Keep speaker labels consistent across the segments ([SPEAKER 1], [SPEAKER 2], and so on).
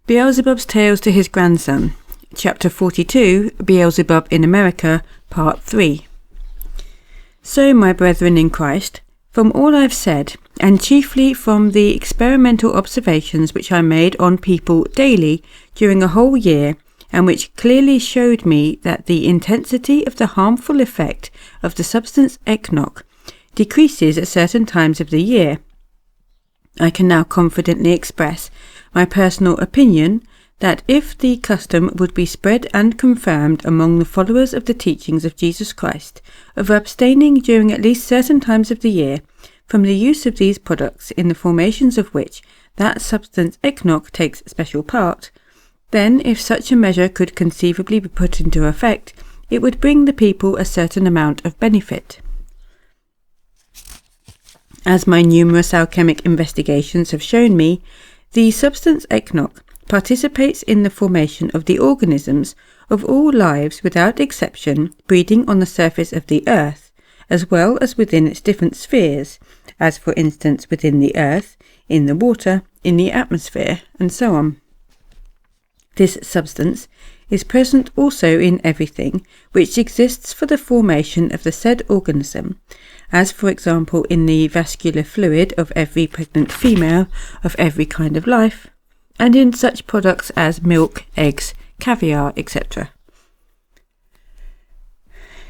[SPEAKER 1] Beelzebub's Tales to His Grandson, Chapter 42, Beelzebub in America, Part 3. So, my brethren in Christ, from all I've said, and chiefly from the experimental observations which I made on people daily during a whole year, and which clearly showed me that the intensity of the harmful effect of the substance eknok decreases at certain times of the year, I can now confidently express my personal opinion that if the custom would be spread and confirmed among the followers of the teachings of Jesus Christ of abstaining during at least certain times of the year from the use of these products in the formations of which that substance eknok takes special part, then if such a measure could conceivably be put into effect, it would bring the people a certain amount of benefit. As my numerous alchemic investigations have shown me, the substance eknok participates in the formation of the organisms of all lives without exception breeding on the surface of the earth, as well as within its different spheres, as for instance within the earth, in the water, in the atmosphere, and so on. This substance is present also in everything which exists for the formation of the said organism, as for example in the vascular fluid of every pregnant female of every kind of life, and in such products as milk, eggs, caviar, etc.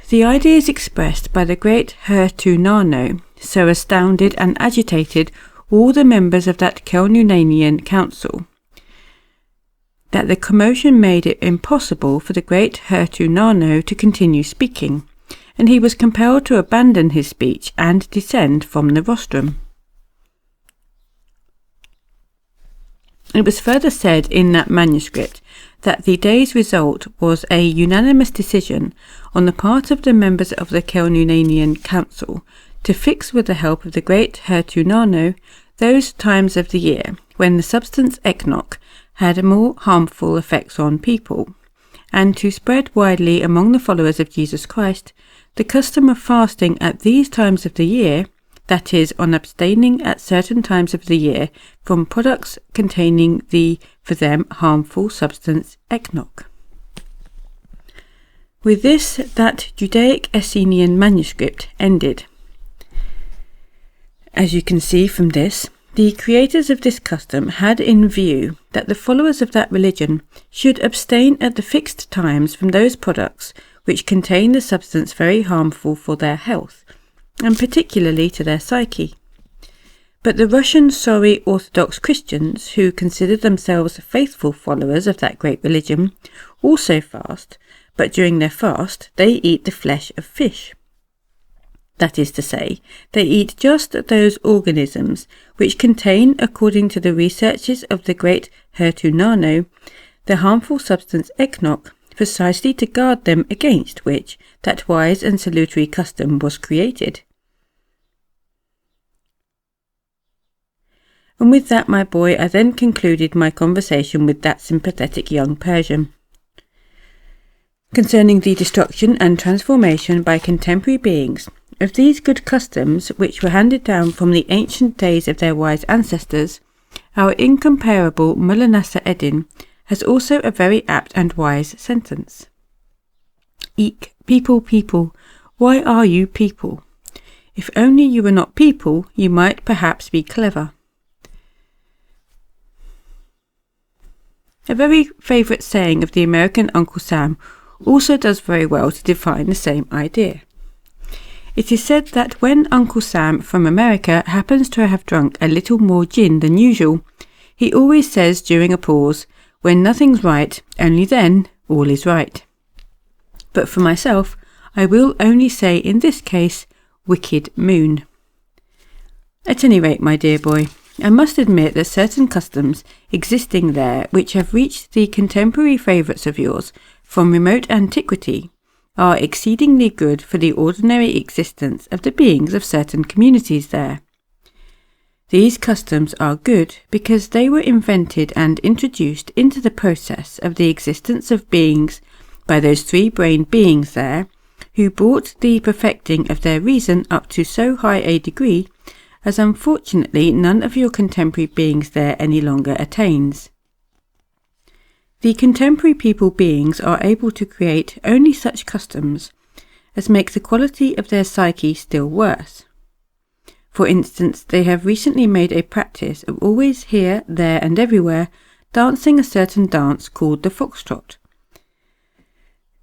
[SPEAKER 1] The ideas expressed by the great Hertunano so astounded and agitated all the members of that Kelnunanian council, that the commotion made it impossible for the great Hertunano to continue speaking, and he was compelled to abandon his speech and descend from the rostrum. It was further said in that manuscript that the day's result was a unanimous decision on the part of the members of the Kelnunanian council to fix with the help of the great Hertunano those times of the year when the substance eknok had more harmful effects on people, and to spread widely among the followers of Jesus Christ the custom of fasting at these times of the year, that is, on abstaining at certain times of the year from products containing the, for them, harmful substance eknok. With this, that Judaic Essenian manuscript ended. As you can see from this, the creators of this custom had in view that the followers of that religion should abstain at the fixed times from those products which contain the substance very harmful for their health, and particularly to their psyche. But the Russian sorry Orthodox Christians, who consider themselves faithful followers of that great religion, also fast, but during their fast they eat the flesh of fish. That is to say, they eat just those organisms which contain, according to the researches of the great Hertunano, the harmful substance eknok, precisely to guard them against which that wise and salutary custom was created. And with that, my boy, I then concluded my conversation with that sympathetic young Persian concerning the destruction and transformation by contemporary beings of these good customs which were handed down from the ancient days of their wise ancestors. Our incomparable Mulla Eddin has also a very apt and wise sentence. Eek, people, people, why are you people? If only you were not people, you might perhaps be clever. A very favourite saying of the American Uncle Sam also does very well to define the same idea. It is said that when Uncle Sam from America happens to have drunk a little more gin than usual, he always says during a pause, "When nothing's right, only then all is right." But for myself, I will only say in this case, wicked moon. At any rate, my dear boy, I must admit that certain customs existing there which have reached the contemporary favourites of yours from remote antiquity are exceedingly good for the ordinary existence of the beings of certain communities there. These customs are good because they were invented and introduced into the process of the existence of beings by those three-brained beings there, who brought the perfecting of their reason up to so high a degree as unfortunately none of your contemporary beings there any longer attains. the contemporary people beings are able to create only such customs as make the quality of their psyche still worse. For instance, they have recently made a practice of always here, there and everywhere dancing a certain dance called the foxtrot.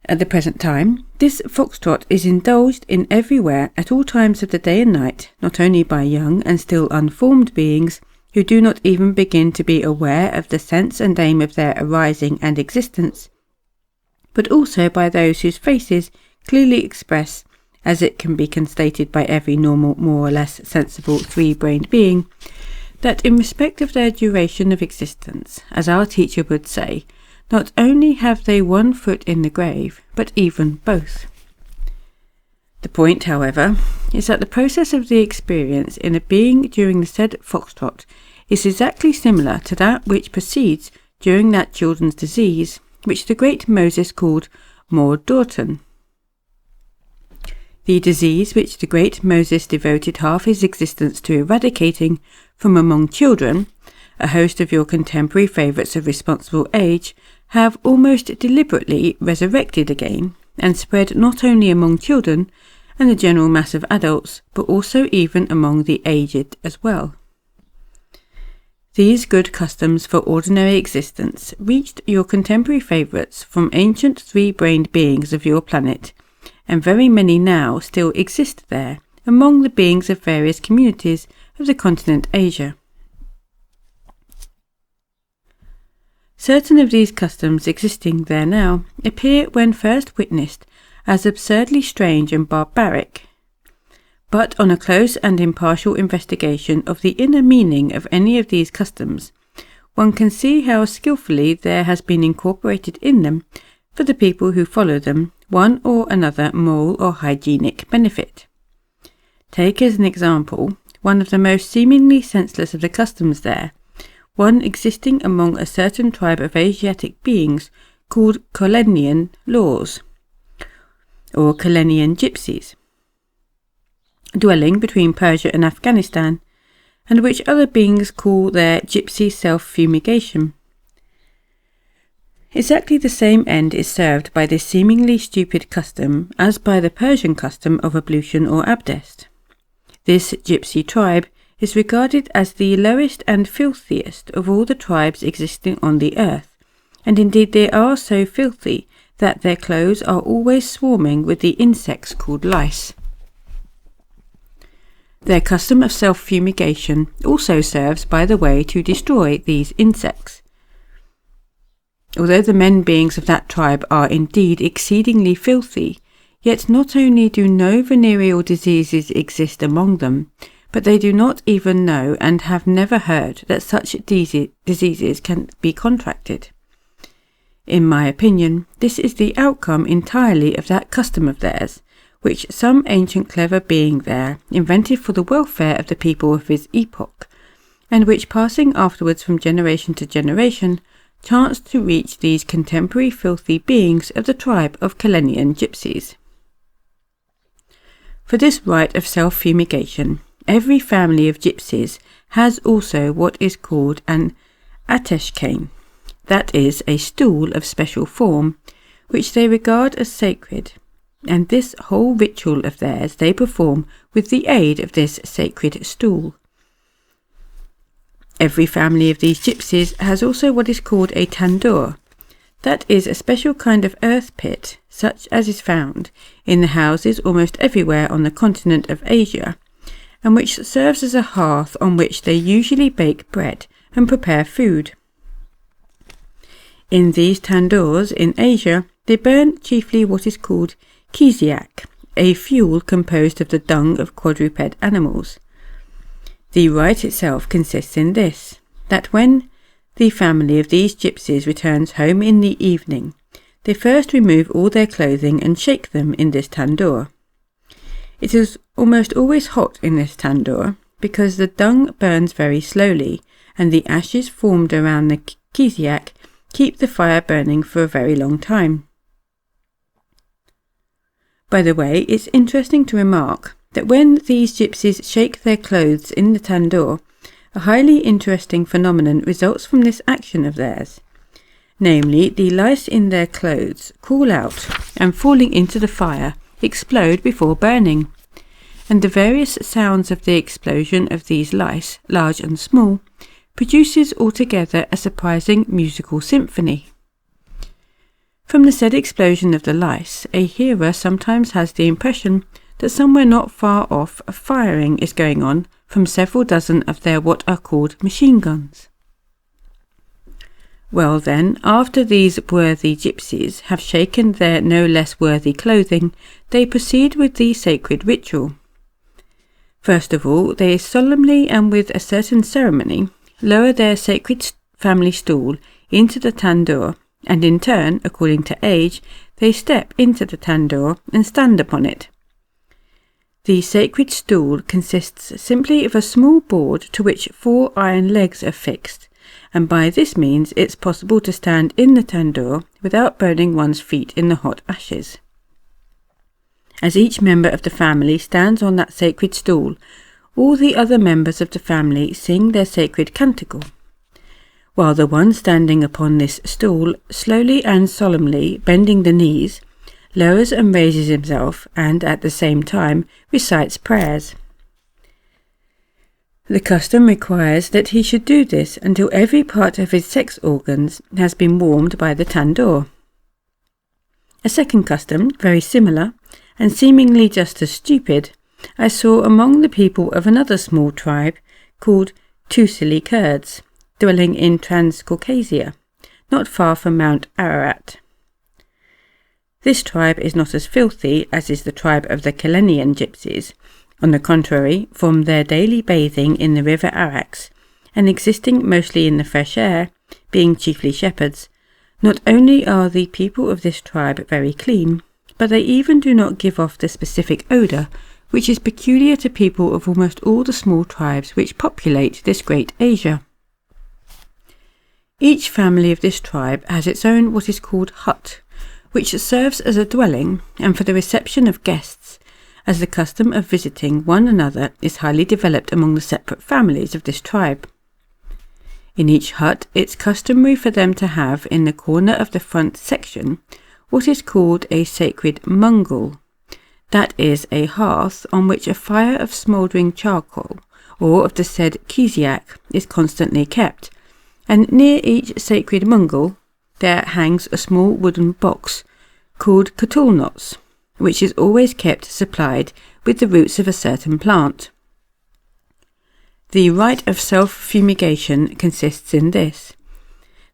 [SPEAKER 1] At the present time, this foxtrot is indulged in everywhere at all times of the day and night, not only by young and still unformed beings who do not even begin to be aware of the sense and aim of their arising and existence, but also by those whose faces clearly express, as it can be constated by every normal, more or less sensible three-brained being, that in respect of their duration of existence, as our teacher would say, not only have they one foot in the grave, but even both. The point, however, is that the process of the experience in a being during the said foxtrot is exactly similar to that which proceeds during that children's disease, which the great Moses called Maud Dorton. The disease which the great Moses devoted half his existence to eradicating from among children, a host of your contemporary favourites of responsible age have almost deliberately resurrected again, and spread not only among children and the general mass of adults, but also even among the aged as well. These good customs for ordinary existence reached your contemporary favourites from ancient three-brained beings of your planet, and very many now still exist there among the beings of various communities of the continent Asia. Certain of these customs existing there now appear when first witnessed as absurdly strange and barbaric, but on a close and impartial investigation of the inner meaning of any of these customs, one can see how skilfully there has been incorporated in them, for the people who follow them, one or another moral or hygienic benefit. Take as an example one of the most seemingly senseless of the customs there, one existing among a certain tribe of Asiatic beings called Kolenian laws, or Kolenian gypsies, dwelling between Persia and Afghanistan, and which other beings call their gypsy self-fumigation. Exactly the same end is served by this seemingly stupid custom as by the Persian custom of ablution or abdest. This gypsy tribe is regarded as the lowest and filthiest of all the tribes existing on the earth, and indeed they are so filthy that their clothes are always swarming with the insects called lice. Their custom of self-fumigation also serves, by the way, to destroy these insects. Although the men beings of that tribe are indeed exceedingly filthy, yet not only do no venereal diseases exist among them, but they do not even know and have never heard that such diseases can be contracted. In my opinion, this is the outcome entirely of that custom of theirs, which some ancient clever being there invented for the welfare of the people of his epoch, and which, passing afterwards from generation to generation, chanced to reach these contemporary filthy beings of the tribe of Kolenian gypsies. For this rite of self-fumigation, every family of gypsies has also what is called an ateshkane, that is, a stool of special form, which they regard as sacred, and this whole ritual of theirs they perform with the aid of this sacred stool. Every family of these gypsies has also what is called a tandoor, that is a special kind of earth pit, such as is found in the houses almost everywhere on the continent of Asia, and which serves as a hearth on which they usually bake bread and prepare food. In these tandoors in Asia, they burn chiefly what is called kiziak, a fuel composed of the dung of quadruped animals. The rite itself consists in this, that when the family of these gypsies returns home in the evening, they first remove all their clothing and shake them in this tandoor. It is almost always hot in this tandoor, because the dung burns very slowly, and the ashes formed around the kiziak keep the fire burning for a very long time. By the way, it's interesting to remark that when these gypsies shake their clothes in the tandoor, a highly interesting phenomenon results from this action of theirs. namely the lice in their clothes, crawl out and falling into the fire, explode before burning, and the various sounds of the explosion of these lice, large and small, produces altogether a surprising musical symphony. From the said explosion of the lice, a hearer sometimes has the impression that somewhere not far off a firing is going on from several dozen of their what are called machine guns. Well then, after these worthy gypsies have shaken their no less worthy clothing, they proceed with the sacred ritual. First of all, they solemnly and with a certain ceremony lower their sacred family stool into the tandoor, and in turn, according to age, they step into the tandoor and stand upon it. The sacred stool consists simply of a small board to which 4 iron legs are fixed, and by this means it's possible to stand in the tandoor without burning one's feet in the hot ashes. As each member of the family stands on that sacred stool, all the other members of the family sing their sacred canticle, while the one standing upon this stool, slowly and solemnly bending the knees, lowers and raises himself, and at the same time recites prayers. The custom requires that he should do this until every part of his sex organs has been warmed by the tandoor. A second custom, very similar, and seemingly just as stupid, I saw among the people of another small tribe called Tusili Kurds, dwelling in Transcaucasia, not far from Mount Ararat. This tribe is not as filthy as is the tribe of the Kalenian gypsies. On the contrary, from their daily bathing in the river Arax, and existing mostly in the fresh air, being chiefly shepherds, not only are the people of this tribe very clean, but they even do not give off the specific odour which is peculiar to people of almost all the small tribes which populate this great Asia. Each family of this tribe has its own what is called hut, which serves as a dwelling and for the reception of guests, as the custom of visiting one another is highly developed among the separate families of this tribe. In each hut it's customary for them to have in the corner of the front section what is called a sacred mungul, that is, a hearth on which a fire of smouldering charcoal, or of the said kiziak, is constantly kept, and near each sacred mungul there hangs a small wooden box called katulnots, which is always kept supplied with the roots of a certain plant. The rite of self-fumigation consists in this,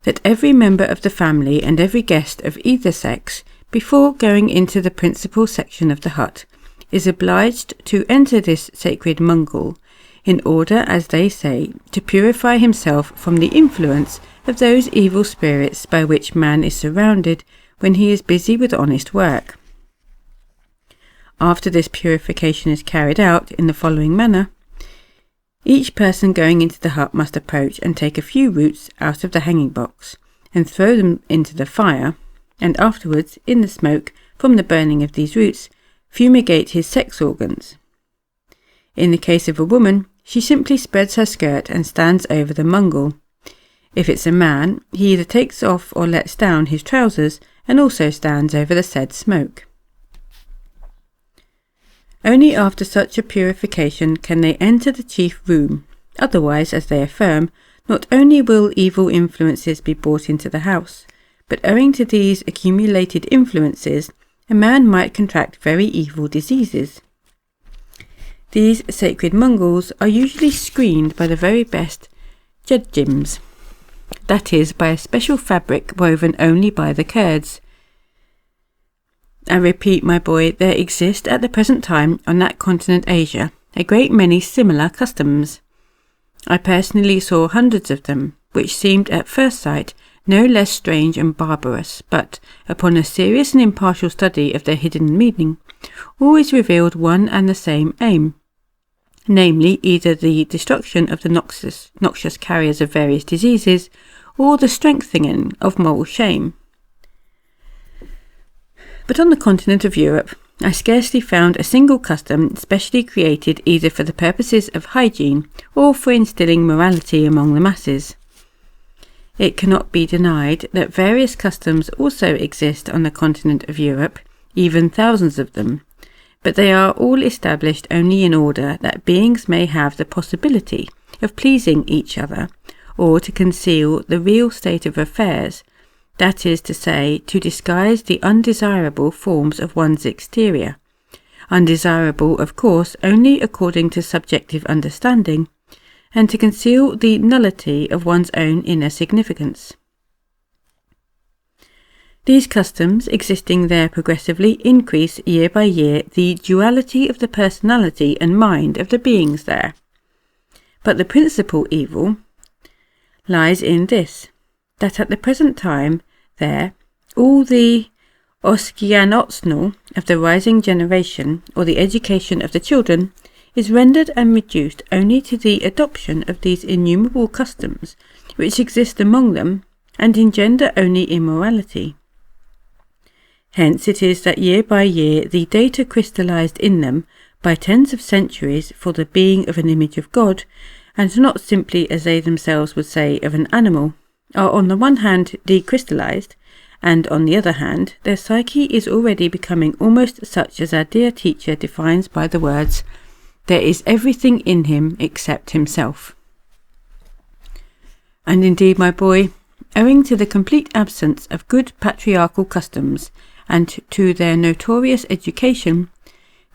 [SPEAKER 1] that every member of the family and every guest of either sex, before going into the principal section of the hut, is obliged to enter this sacred mungul, in order, as they say, to purify himself from the influence of those evil spirits by which man is surrounded when he is busy with honest work. After this purification is carried out in the following manner, each person going into the hut must approach and take a few roots out of the hanging box, and throw them into the fire, and afterwards, in the smoke from the burning of these roots, fumigate his sex organs. In the case of a woman, she simply spreads her skirt and stands over the mungul. If it's a man, he either takes off or lets down his trousers and also stands over the said smoke. Only after such a purification can they enter the chief room, otherwise, as they affirm, not only will evil influences be brought into the house, but owing to these accumulated influences, a man might contract very evil diseases. These sacred munguls are usually screened by the very best judjims, that is, by a special fabric woven only by the Kurds. I repeat, my boy, there exist at the present time on that continent Asia a great many similar customs. I personally saw hundreds of them, which seemed at first sight no less strange and barbarous, but, upon a serious and impartial study of their hidden meaning, always revealed one and the same aim, namely either the destruction of the noxious carriers of various diseases, or the strengthening of moral shame. But on the continent of Europe, I scarcely found a single custom specially created either for the purposes of hygiene or for instilling morality among the masses. it cannot be denied that various customs also exist on the continent of Europe, even thousands of them, but they are all established only in order that beings may have the possibility of pleasing each other, or to conceal the real state of affairs, that is to say, to disguise the undesirable forms of one's exterior. Undesirable, of course, only according to subjective understanding, and to conceal the nullity of one's own inner significance. These customs, existing there progressively, increase year by year the duality of the personality and mind of the beings there. But the principal evil lies in this, that at the present time there, all the oskianotsnul of the rising generation, or the education of the children, is rendered and reduced only to the adoption of these innumerable customs which exist among them and engender only immorality. Hence it is that year by year the data crystallized in them by tens of centuries for the being of an image of God, and not simply, as they themselves would say, of an animal, are on the one hand decrystallized, and on the other hand their psyche is already becoming almost such as our dear teacher defines by the words, "There is everything in him except himself." And indeed, my boy, owing to the complete absence of good patriarchal customs, and to their notorious education,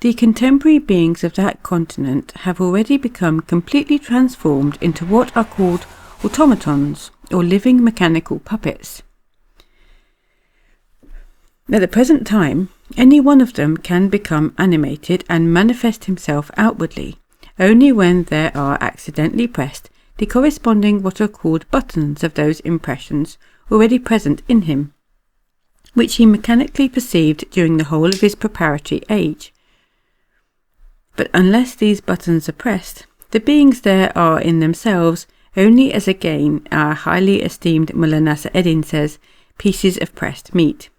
[SPEAKER 1] the contemporary beings of that continent have already become completely transformed into what are called automatons, or living mechanical puppets. At the present time, any one of them can become animated and manifest himself outwardly, only when there are accidentally pressed the corresponding what are called buttons of those impressions already present in him, which he mechanically perceived during the whole of his preparatory age. But unless these buttons are pressed, the beings there are in themselves only, as again our highly esteemed Mullah Nasser Eddin says, pieces of pressed meat.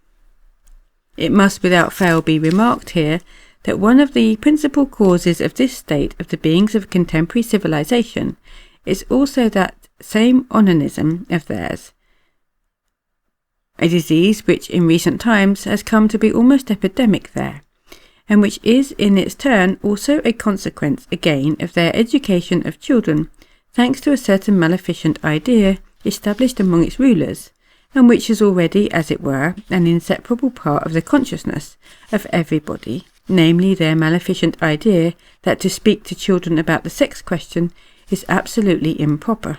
[SPEAKER 1] It must without fail be remarked here that one of the principal causes of this state of the beings of contemporary civilization is also that same onanism of theirs, a disease which in recent times has come to be almost epidemic there, and which is in its turn also a consequence again of their education of children, thanks to a certain maleficent idea established among its rulers, and which is already, as it were, an inseparable part of the consciousness of everybody, namely their maleficent idea that to speak to children about the sex question is absolutely improper.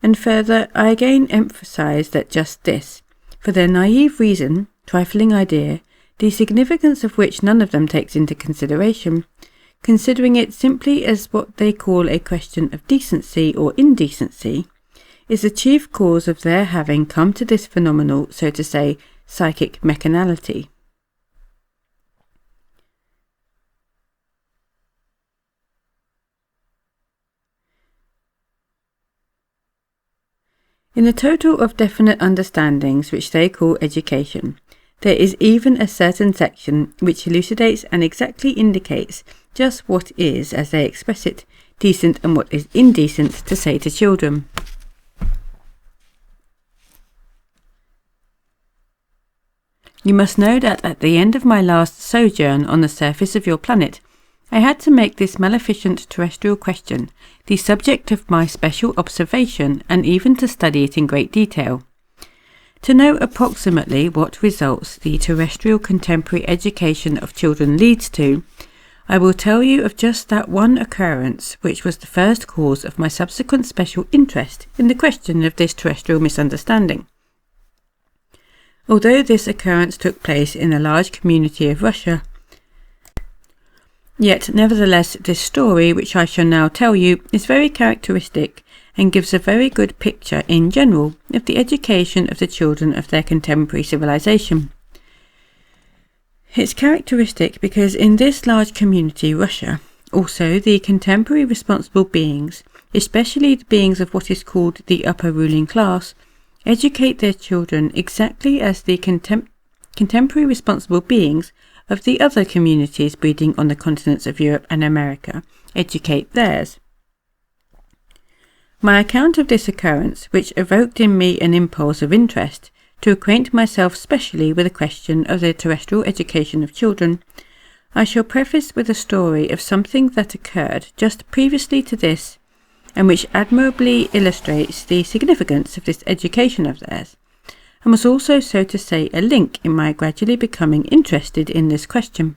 [SPEAKER 1] And further, I again emphasize that just this, for their naive reason, trifling idea, the significance of which none of them takes into consideration, considering it simply as what they call a question of decency or indecency, is the chief cause of their having come to this phenomenal, so to say, psychic mechanality. In the total of definite understandings which they call education, there is even a certain section which elucidates and exactly indicates just what is, as they express it, decent and what is indecent to say to children. You must know that at the end of my last sojourn on the surface of your planet, I had to make this maleficent terrestrial question the subject of my special observation and even to study it in great detail. To know approximately what results the terrestrial contemporary education of children leads to, I will tell you of just that one occurrence which was the first cause of my subsequent special interest in the question of this terrestrial misunderstanding. Although this occurrence took place in a large community of Russia, yet nevertheless this story, which I shall now tell you, is very characteristic and gives a very good picture in general of the education of the children of their contemporary civilization. It's characteristic because in this large community, Russia, also the contemporary responsible beings, especially the beings of what is called the upper ruling class, educate their children exactly as the contemporary responsible beings of the other communities breeding on the continents of Europe and America educate theirs. My account of this occurrence, which evoked in me an impulse of interest to acquaint myself specially with the question of the terrestrial education of children, I shall preface with a story of something that occurred just previously to this, and which admirably illustrates the significance of this education of theirs, and was also, so to say, a link in my gradually becoming interested in this question.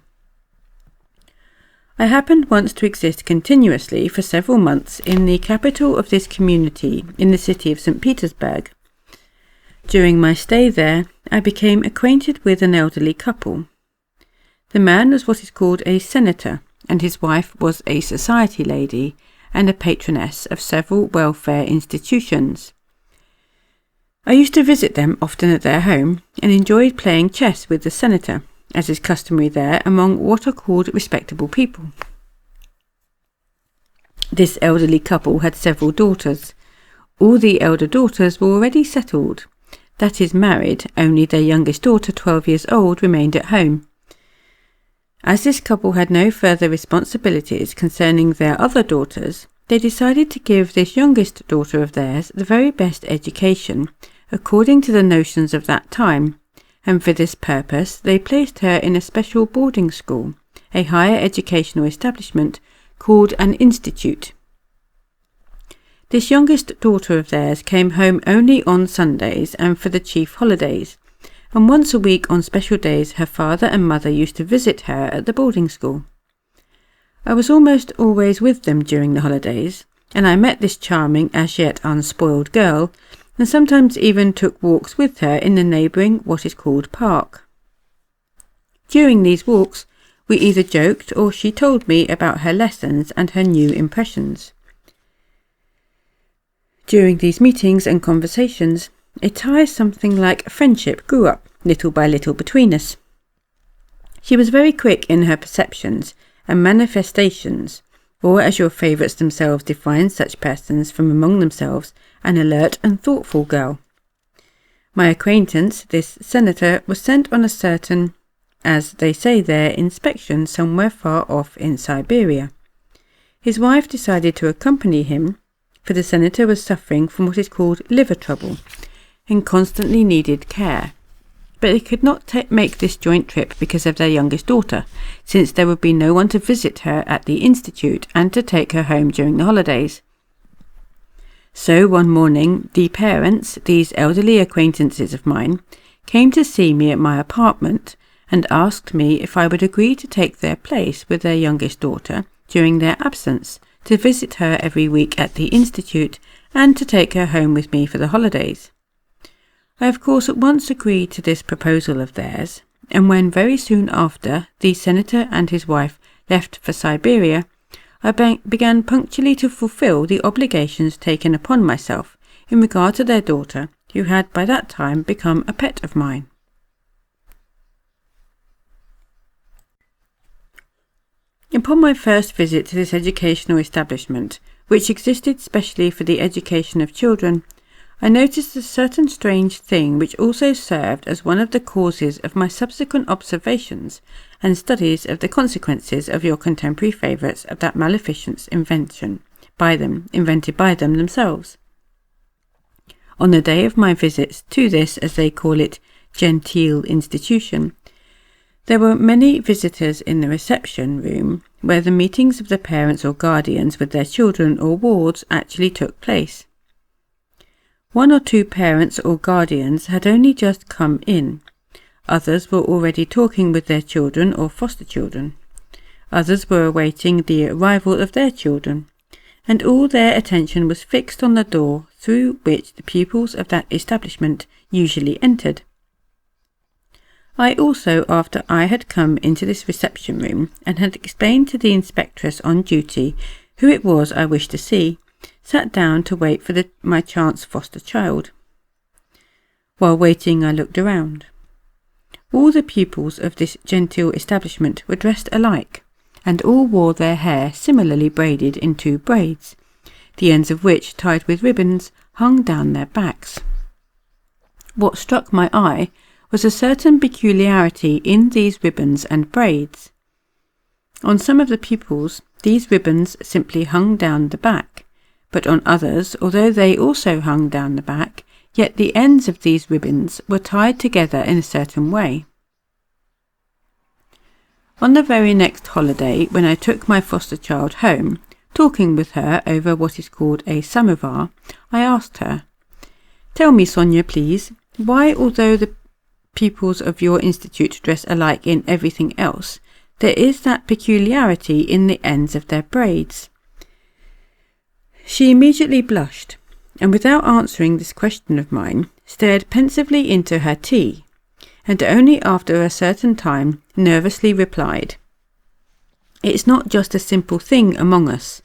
[SPEAKER 1] I happened once to exist continuously for several months in the capital of this community, in the city of St. Petersburg. During my stay there, I became acquainted with an elderly couple. The man was what is called a senator, and his wife was a society lady and a patroness of several welfare institutions. I used to visit them often at their home, and enjoyed playing chess with the senator, as is customary there among what are called respectable people. This elderly couple had several daughters. All the elder daughters were already settled, that is, married. Only their youngest daughter, 12 years old, remained at home. As this couple had no further responsibilities concerning their other daughters, they decided to give this youngest daughter of theirs the very best education, according to the notions of that time, and for this purpose they placed her in a special boarding school, a higher educational establishment called an institute. This youngest daughter of theirs came home only on Sundays and for the chief holidays, and once a week on special days her father and mother used to visit her at the boarding school. I was almost always with them during the holidays, and I met this charming, as yet unspoiled girl, and sometimes even took walks with her in the neighbouring what is called park. During these walks we either joked or she told me about her lessons and her new impressions. During these meetings and conversations, a tie something like friendship grew up little by little between us. She was very quick in her perceptions and manifestations, or as your favourites themselves define such persons from among themselves, an alert and thoughtful girl. My acquaintance, this senator, was sent on a certain, as they say there, inspection somewhere far off in Siberia. His wife decided to accompany him, for the senator was suffering from what is called liver trouble, and constantly needed care. But they could not make this joint trip because of their youngest daughter, since there would be no one to visit her at the institute and to take her home during the holidays. So one morning the parents, these elderly acquaintances of mine, came to see me at my apartment and asked me if I would agree to take their place with their youngest daughter during their absence, to visit her every week at the institute and to take her home with me for the holidays. I of course at once agreed to this proposal of theirs, and when very soon after the senator and his wife left for Siberia, I began punctually to fulfil the obligations taken upon myself in regard to their daughter, who had by that time become a pet of mine. Upon my first visit to this educational establishment, which existed specially for the education of children, I noticed a certain strange thing which also served as one of the causes of my subsequent observations and studies of the consequences of your contemporary favourites of that maleficent invented by them themselves. On the day of my visits to this, as they call it, genteel institution, there were many visitors in the reception room where the meetings of the parents or guardians with their children or wards actually took place. 1 or 2 parents or guardians had only just come in. Others were already talking with their children or foster children. Others were awaiting the arrival of their children, and all their attention was fixed on the door through which the pupils of that establishment usually entered. I also, after I had come into this reception room and had explained to the inspectress on duty who it was I wished to see, sat down to wait for my chance foster child. While waiting I looked around. All the pupils of this genteel establishment were dressed alike, and all wore their hair similarly braided in 2 braids, the ends of which, tied with ribbons, hung down their backs. What struck my eye was a certain peculiarity in these ribbons and braids. On some of the pupils these ribbons simply hung down the back, but on others, although they also hung down the back, yet the ends of these ribbons were tied together in a certain way. On the very next holiday, when I took my foster child home, talking with her over what is called a samovar, I asked her, "Tell me, Sonia, please, why, although the pupils of your institute dress alike in everything else, there is that peculiarity in the ends of their braids?" She immediately blushed, and without answering this question of mine, stared pensively into her tea, and only after a certain time nervously replied, "It's not just a simple thing among us.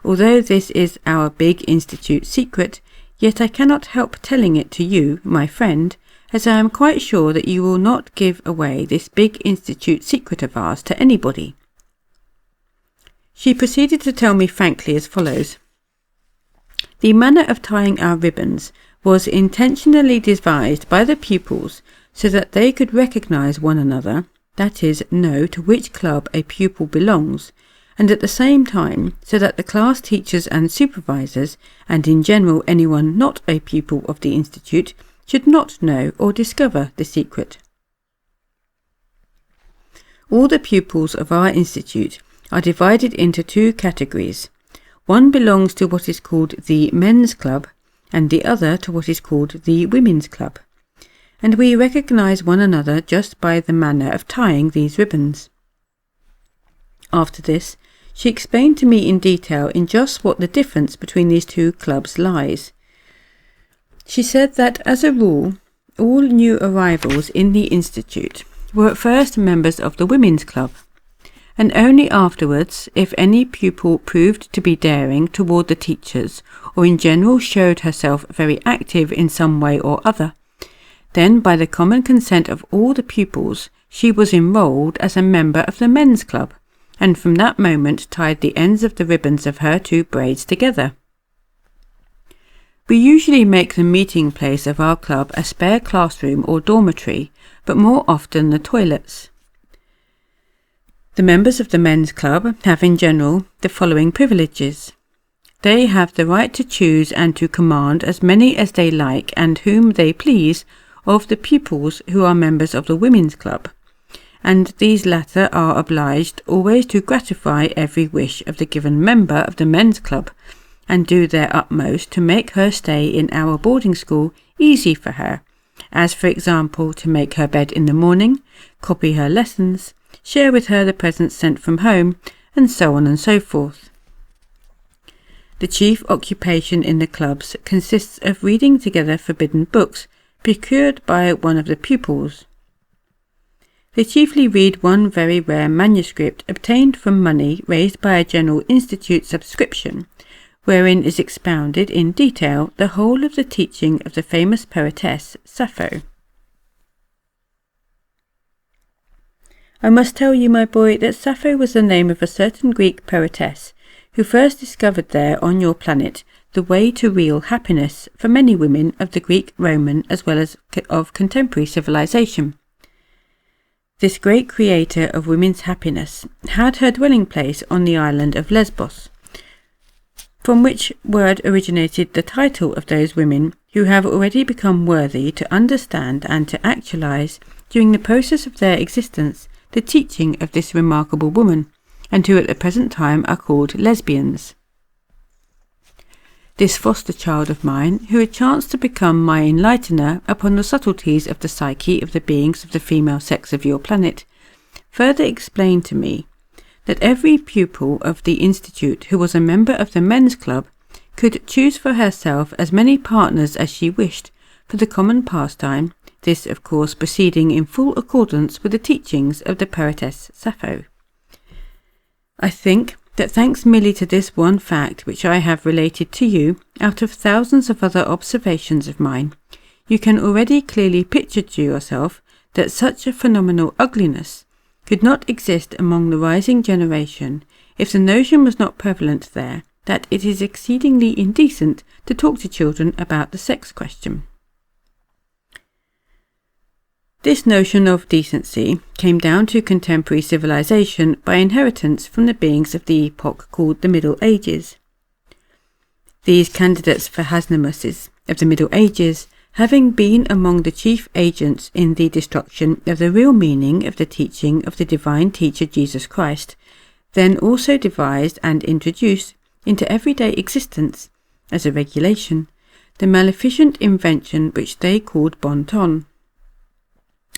[SPEAKER 1] Although this is our big institute secret, yet I cannot help telling it to you, my friend, as I am quite sure that you will not give away this big institute secret of ours to anybody." She proceeded to tell me frankly as follows. The manner of tying our ribbons was intentionally devised by the pupils so that they could recognize one another, that is, know to which club a pupil belongs, and at the same time so that the class teachers and supervisors, and in general anyone not a pupil of the institute, should not know or discover the secret. All the pupils of our institute are divided into two categories. One belongs to what is called the men's club, and the other to what is called the women's club, and we recognize one another just by the manner of tying these ribbons. After this, she explained to me in detail in just what the difference between these two clubs lies. She said that, as a rule, all new arrivals in the institute were at first members of the women's club, and only afterwards, if any pupil proved to be daring toward the teachers, or in general showed herself very active in some way or other, then by the common consent of all the pupils, she was enrolled as a member of the men's club, and from that moment tied the ends of the ribbons of her two braids together. We usually make the meeting place of our club a spare classroom or dormitory, but more often the toilets. The members of the men's club have in general the following privileges. They have the right to choose and to command as many as they like and whom they please of the pupils who are members of the women's club, and these latter are obliged always to gratify every wish of the given member of the men's club, and do their utmost to make her stay in our boarding school easy for her, as for example to make her bed in the morning, copy her lessons, share with her the presents sent from home, and so on and so forth. The chief occupation in the clubs consists of reading together forbidden books procured by one of the pupils. They chiefly read one very rare manuscript obtained from money raised by a general institute subscription, wherein is expounded in detail the whole of the teaching of the famous poetess Sappho. I must tell you, my boy, that Sappho was the name of a certain Greek poetess who first discovered there on your planet the way to real happiness for many women of the Greek, Roman, as well as of contemporary civilization. This great creator of women's happiness had her dwelling place on the island of Lesbos, from which word originated the title of those women who have already become worthy to understand and to actualize, during the process of their existence, the teaching of this remarkable woman, and who at the present time are called lesbians. This foster child of mine, who had chanced to become my enlightener upon the subtleties of the psyche of the beings of the female sex of your planet, further explained to me that every pupil of the institute who was a member of the men's club could choose for herself as many partners as she wished for the common pastime, this of course proceeding in full accordance with the teachings of the poetess Sappho. I think that thanks merely to this one fact which I have related to you, out of thousands of other observations of mine, you can already clearly picture to yourself that such a phenomenal ugliness could not exist among the rising generation if the notion was not prevalent there that it is exceedingly indecent to talk to children about the sex question. This notion of decency came down to contemporary civilization by inheritance from the beings of the epoch called the Middle Ages. these candidates for Hasnamusses of the Middle Ages, having been among the chief agents in the destruction of the real meaning of the teaching of the divine teacher Jesus Christ, then also devised and introduced into everyday existence, as a regulation, the maleficent invention which they called bon ton.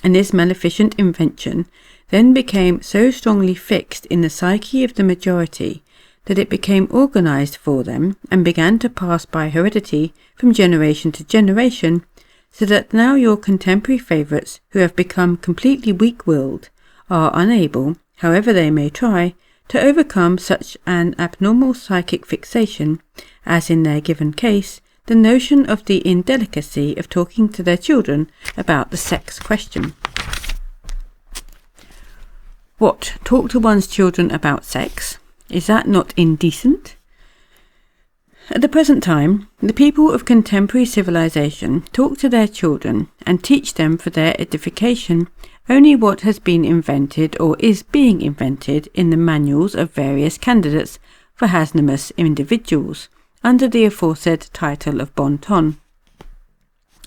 [SPEAKER 1] And this maleficent invention then became so strongly fixed in the psyche of the majority that it became organized for them and began to pass by heredity from generation to generation, so that now your contemporary favourites, who have become completely weak-willed, are unable, however they may try, to overcome such an abnormal psychic fixation as, in their given case, the notion of the indelicacy of talking to their children about the sex question. What? Talk to one's children about sex? Is that not indecent? At the present time, the people of contemporary civilization talk to their children and teach them for their edification only what has been invented or is being invented in the manuals of various candidates for Hasnamus individuals, under the aforesaid title of bon ton.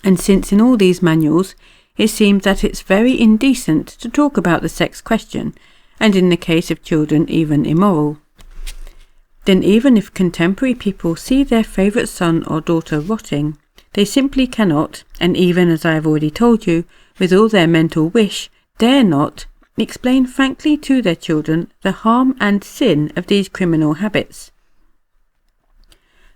[SPEAKER 1] And since in all these manuals it seems that it's very indecent to talk about the sex question, and in the case of children even immoral, then even if contemporary people see their favourite son or daughter rotting, they simply cannot, and even as I have already told you, with all their mental wish, dare not, explain frankly to their children the harm and sin of these criminal habits.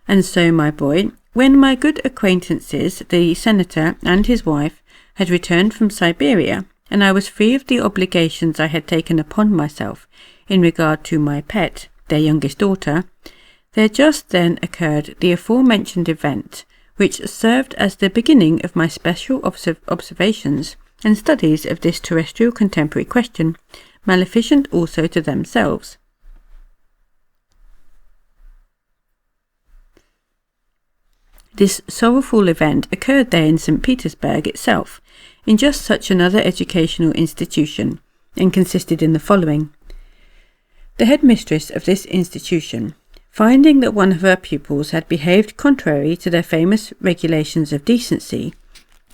[SPEAKER 1] And so, my boy, when my good acquaintances, the senator and his wife, had returned from Siberia, and I was free of the obligations I had taken upon myself in regard to my pet, their youngest daughter, there just then occurred the aforementioned event, which served as the beginning of my special observations and studies of this terrestrial contemporary question, maleficent also to themselves. This sorrowful event occurred there in St. Petersburg itself, in just such another educational institution, and consisted in the following. The headmistress of this institution, finding that one of her pupils had behaved contrary to their famous regulations of decency,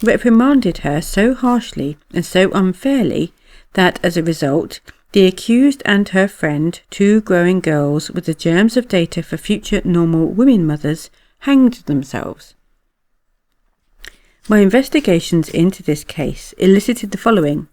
[SPEAKER 1] reprimanded her so harshly and so unfairly that, as a result, the accused and her friend, two growing girls with the germs of data for future normal women mothers, hanged themselves. My investigations into this case elicited the following.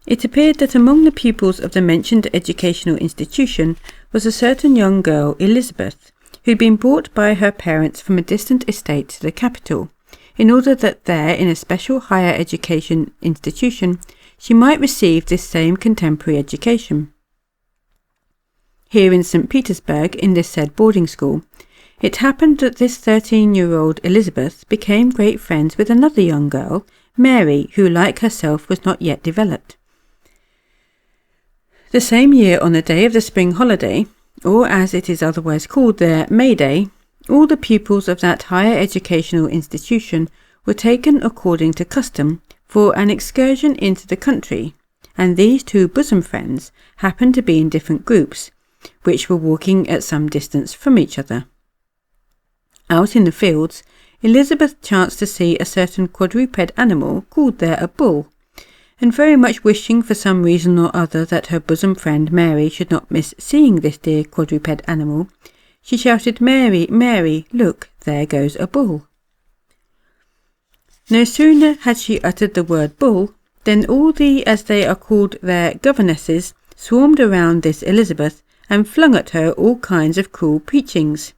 [SPEAKER 1] It appeared that among the pupils of the mentioned educational institution was a certain young girl, Elizabeth, who had been brought by her parents from a distant estate to the capital, in order that there, in a special higher education institution, she might receive this same contemporary education. Here in St. Petersburg, in this said boarding school, it happened that this 13-year-old Elizabeth became great friends with another young girl, Mary, who, like herself, was not yet developed. The same year, on the day of the spring holiday, or as it is otherwise called there, May Day, all the pupils of that higher educational institution were taken according to custom for an excursion into the country, and these two bosom friends happened to be in different groups, which were walking at some distance from each other. Out in the fields, Elizabeth chanced to see a certain quadruped animal called there a bull, and very much wishing for some reason or other that her bosom friend Mary should not miss seeing this dear quadruped animal, she shouted, "Mary, Mary, look, there goes a bull." No sooner had she uttered the word bull, than all the, as they are called their governesses, swarmed around this Elizabeth, and flung at her all kinds of cruel preachings.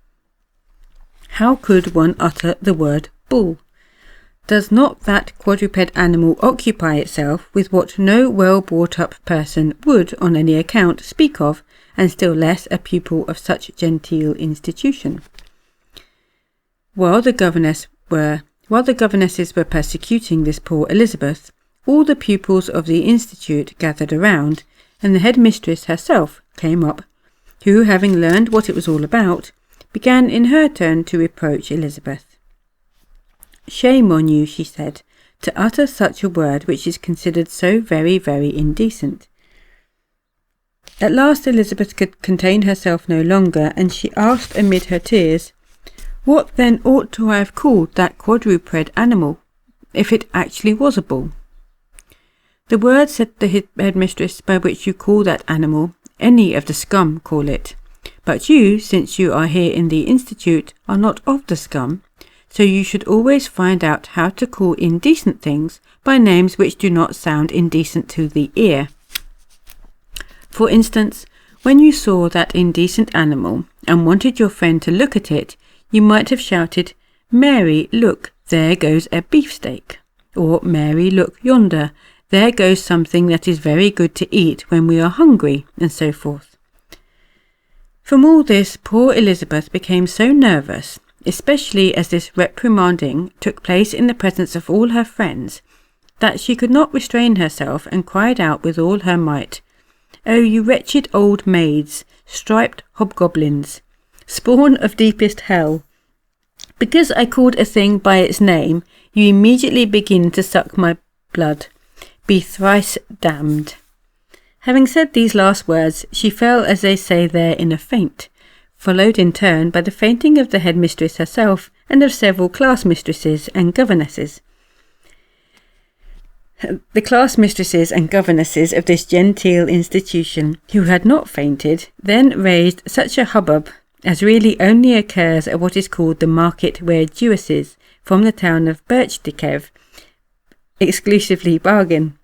[SPEAKER 1] How could one utter the word bull? Does not that quadruped animal occupy itself with what no well-brought-up person would on any account speak of, and still less a pupil of such genteel institution? While the governesses were persecuting this poor Elizabeth, all the pupils of the institute gathered around, and the headmistress herself came up, who, having learned what it was all about, began in her turn to reproach Elizabeth. "Shame on you," she said, "to utter such a word which is considered so very, very indecent." At last Elizabeth could contain herself no longer, and she asked amid her tears, What then ought to I have called that quadruped animal, if it actually was a bull? The word, said the headmistress, by which you call that animal, any of the scum call it. But you, since you are here in the Institute, are not of the scum, so you should always find out how to call indecent things by names which do not sound indecent to the ear. For instance, when you saw that indecent animal and wanted your friend to look at it, you might have shouted, "Mary, look, there goes a beefsteak," or "Mary, look yonder, there goes something that is very good to eat when we are hungry," and so forth. From all this, poor Elizabeth became so nervous, especially as this reprimanding took place in the presence of all her friends, that she could not restrain herself and cried out with all her might, "Oh, you wretched old maids, striped hobgoblins, spawn of deepest hell, because I called a thing by its name, you immediately begin to suck my blood. Be thrice damned." Having said these last words, she fell, as they say there, in a faint, followed in turn by the fainting of the headmistress herself and of several class-mistresses and governesses. The class-mistresses and governesses of this genteel institution, who had not fainted, then raised such a hubbub as really only occurs at what is called the market where Jewesses from the town of Birchdekev exclusively bargain.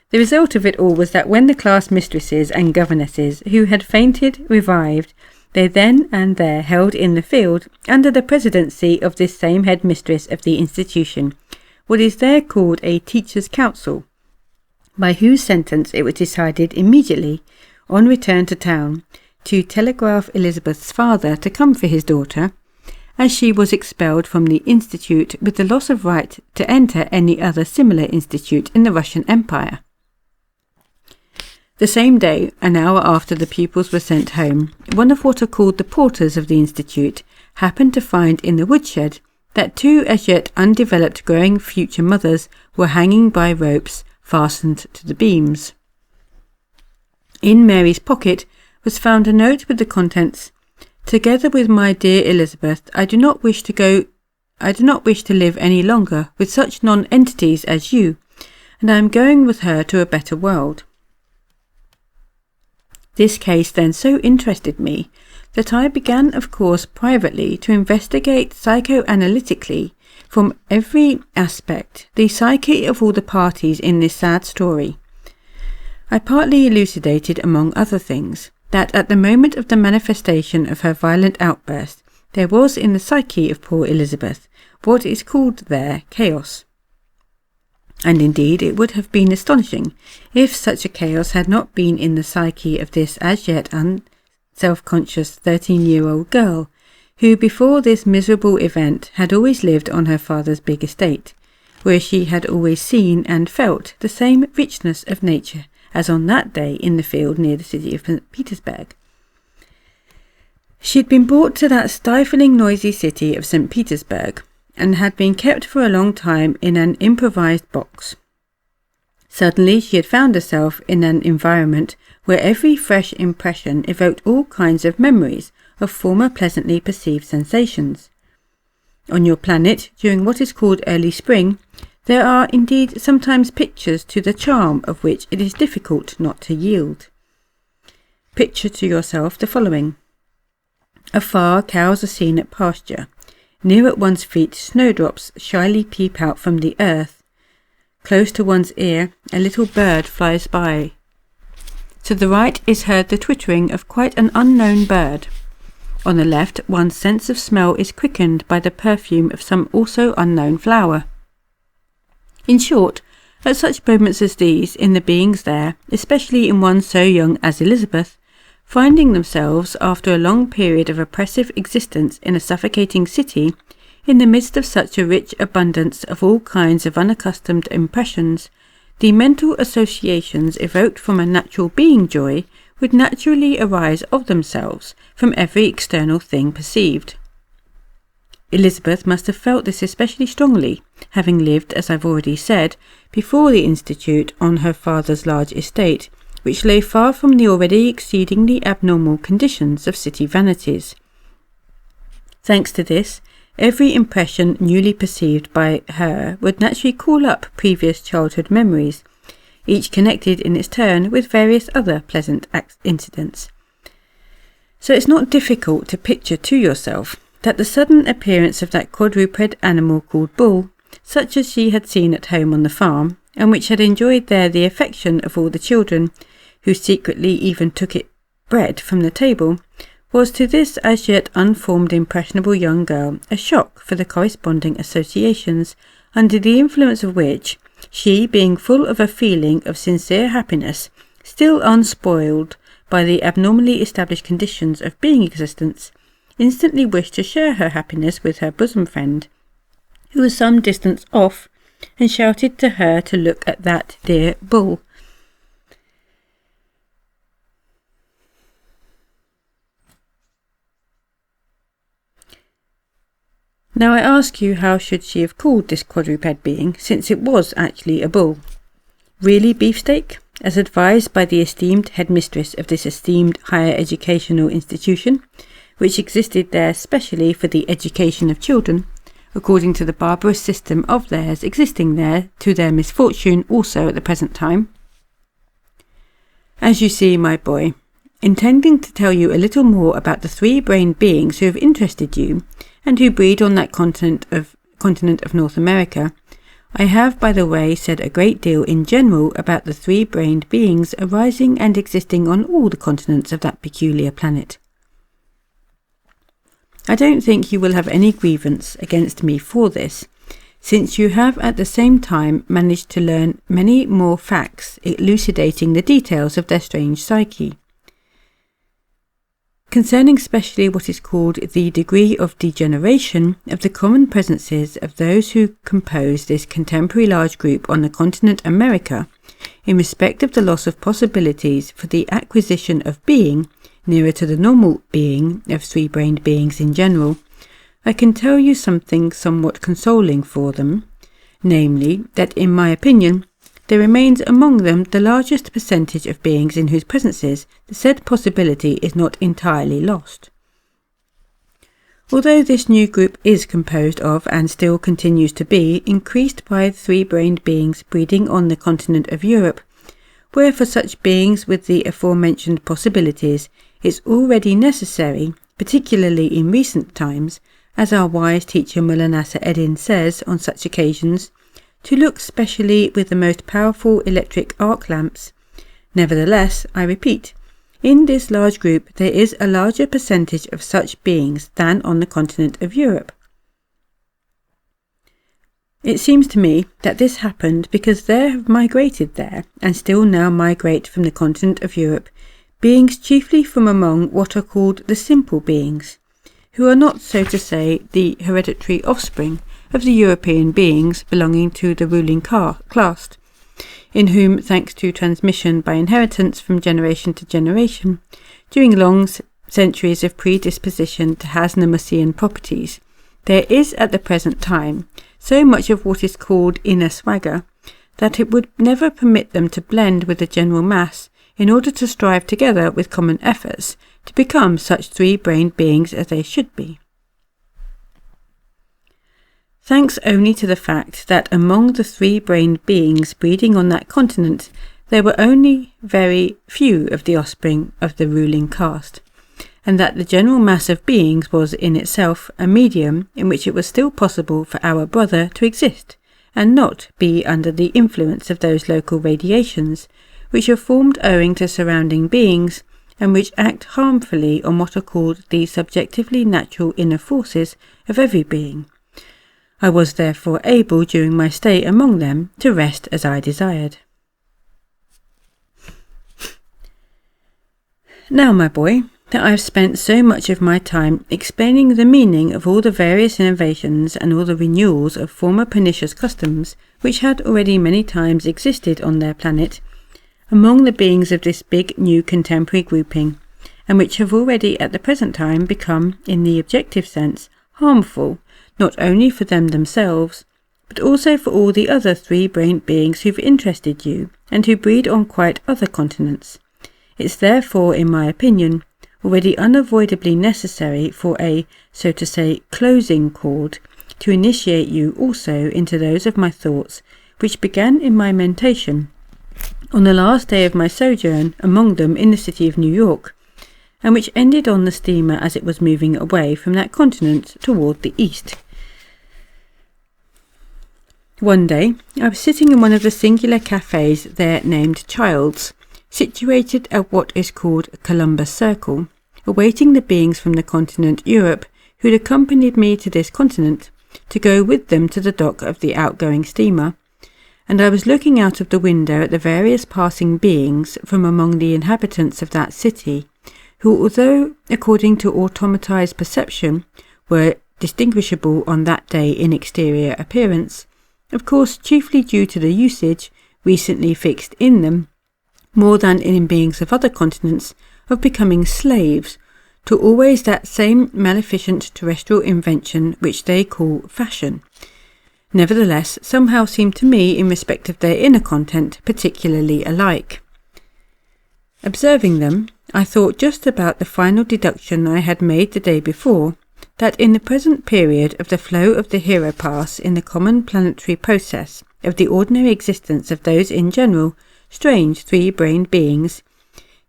[SPEAKER 1] The result of it all was that when the class-mistresses and governesses who had fainted revived, they then and there held in the field, under the presidency of this same headmistress of the institution, what is there called a teachers' council, by whose sentence it was decided immediately, on return to town, to telegraph Elizabeth's father to come for his daughter, as she was expelled from the institute with the loss of right to enter any other similar institute in the Russian Empire. The same day, an hour after the pupils were sent home, one of what are called the porters of the institute happened to find in the woodshed that two as yet undeveloped growing future mothers were hanging by ropes fastened to the beams. In Mary's pocket was found a note with the contents, "Together with my dear Elizabeth, I do not wish to live any longer with such non-entities as you, and I am going with her to a better world." This case then so interested me that I began, of course, privately to investigate psychoanalytically from every aspect the psyche of all the parties in this sad story. I partly elucidated, among other things, that at the moment of the manifestation of her violent outburst, there was in the psyche of poor Elizabeth what is called there chaos. And indeed it would have been astonishing if such a chaos had not been in the psyche of this as yet unself-conscious 13-year-old girl, who before this miserable event had always lived on her father's big estate, where she had always seen and felt the same richness of nature as on that day in the field near the city of St. Petersburg. She had been brought to that stifling noisy city of St. Petersburg, and had been kept for a long time in an improvised box. Suddenly she had found herself in an environment where every fresh impression evoked all kinds of memories of former pleasantly perceived sensations. On your planet, during what is called early spring, there are indeed sometimes pictures to the charm of which it is difficult not to yield. Picture to yourself the following. Afar, cows are seen at pasture. Near at one's feet, snowdrops shyly peep out from the earth. Close to one's ear, a little bird flies by. To the right is heard the twittering of quite an unknown bird. On the left, one's sense of smell is quickened by the perfume of some also unknown flower. In short, at such moments as these, in the beings there, especially in one so young as Elizabeth, finding themselves, after a long period of oppressive existence in a suffocating city, in the midst of such a rich abundance of all kinds of unaccustomed impressions, the mental associations evoked from a natural being joy would naturally arise of themselves from every external thing perceived. Elizabeth must have felt this especially strongly, having lived, as I've already said, before the Institute on her father's large estate, which lay far from the already exceedingly abnormal conditions of city vanities. Thanks to this, every impression newly perceived by her would naturally call up previous childhood memories, each connected in its turn with various other pleasant incidents. So it's not difficult to picture to yourself that the sudden appearance of that quadruped animal called Bull, such as she had seen at home on the farm, and which had enjoyed there the affection of all the children, who secretly even took it bread from the table, was to this as yet unformed impressionable young girl a shock for the corresponding associations, under the influence of which she, being full of a feeling of sincere happiness, still unspoiled by the abnormally established conditions of being existence, instantly wished to share her happiness with her bosom friend, who was some distance off, and shouted to her to look at that dear Bull. Now I ask you, how should she have called this quadruped being, since it was actually a bull? Really beefsteak, as advised by the esteemed headmistress of this esteemed higher educational institution, which existed there specially for the education of children, according to the barbarous system of theirs existing there to their misfortune also at the present time? As you see, my boy, intending to tell you a little more about the three-brained beings who have interested you, and who breed on that continent of North America, I have, by the way, said a great deal in general about the three-brained beings arising and existing on all the continents of that peculiar planet. I don't think you will have any grievance against me for this, since you have at the same time managed to learn many more facts elucidating the details of their strange psyche. Concerning specially what is called the degree of degeneration of the common presences of those who compose this contemporary large group on the continent America, in respect of the loss of possibilities for the acquisition of being, nearer to the normal being of three-brained beings in general, I can tell you something somewhat consoling for them, namely, that in my opinion, there remains among them the largest percentage of beings in whose presences the said possibility is not entirely lost. Although this new group is composed of, and still continues to be, increased by three-brained beings breeding on the continent of Europe, where for such beings with the aforementioned possibilities it's already necessary, particularly in recent times, as our wise teacher Mulanasa Eddin says on such occasions, to look specially with the most powerful electric arc lamps. Nevertheless, I repeat, in this large group there is a larger percentage of such beings than on the continent of Europe. It seems to me that this happened because there have migrated there, and still now migrate from the continent of Europe, beings chiefly from among what are called the simple beings, who are not, so to say, the hereditary offspring of the European beings belonging to the ruling class, in whom, thanks to transmission by inheritance from generation to generation, during long centuries of predisposition to Hasnamusian properties, there is at the present time so much of what is called inner swagger, that it would never permit them to blend with the general mass in order to strive together with common efforts to become such three-brained beings as they should be. Thanks only to the fact that among the three-brained beings breeding on that continent there were only very few of the offspring of the ruling caste, and that the general mass of beings was in itself a medium in which it was still possible for our brother to exist, and not be under the influence of those local radiations, which are formed owing to surrounding beings, and which act harmfully on what are called the subjectively natural inner forces of every being. I was therefore able during my stay among them to rest as I desired. Now, my boy, that I have spent so much of my time explaining the meaning of all the various innovations and all the renewals of former pernicious customs which had already many times existed on their planet, among the beings of this big new contemporary grouping, and which have already at the present time become, in the objective sense, harmful, not only for them themselves, but also for all the other three-brained beings who've interested you and who breed on quite other continents. It's therefore, in my opinion, already unavoidably necessary for a, so to say, closing chord to initiate you also into those of my thoughts which began in my mentation on the last day of my sojourn among them in the city of New York, and which ended on the steamer as it was moving away from that continent toward the east. One day I was sitting in one of the singular cafes there named Child's, situated at what is called Columbus Circle, awaiting the beings from the continent Europe who had accompanied me to this continent to go with them to the dock of the outgoing steamer, and I was looking out of the window at the various passing beings from among the inhabitants of that city, who, although according to automatized perception were distinguishable on that day in exterior appearance, of course chiefly due to the usage recently fixed in them, more than in beings of other continents, of becoming slaves to always that same maleficent terrestrial invention which they call fashion, nevertheless somehow seemed to me in respect of their inner content particularly alike. Observing them, I thought just about the final deduction I had made the day before, that in the present period of the flow of the hero pass in the common planetary process of the ordinary existence of those in general strange three-brained beings,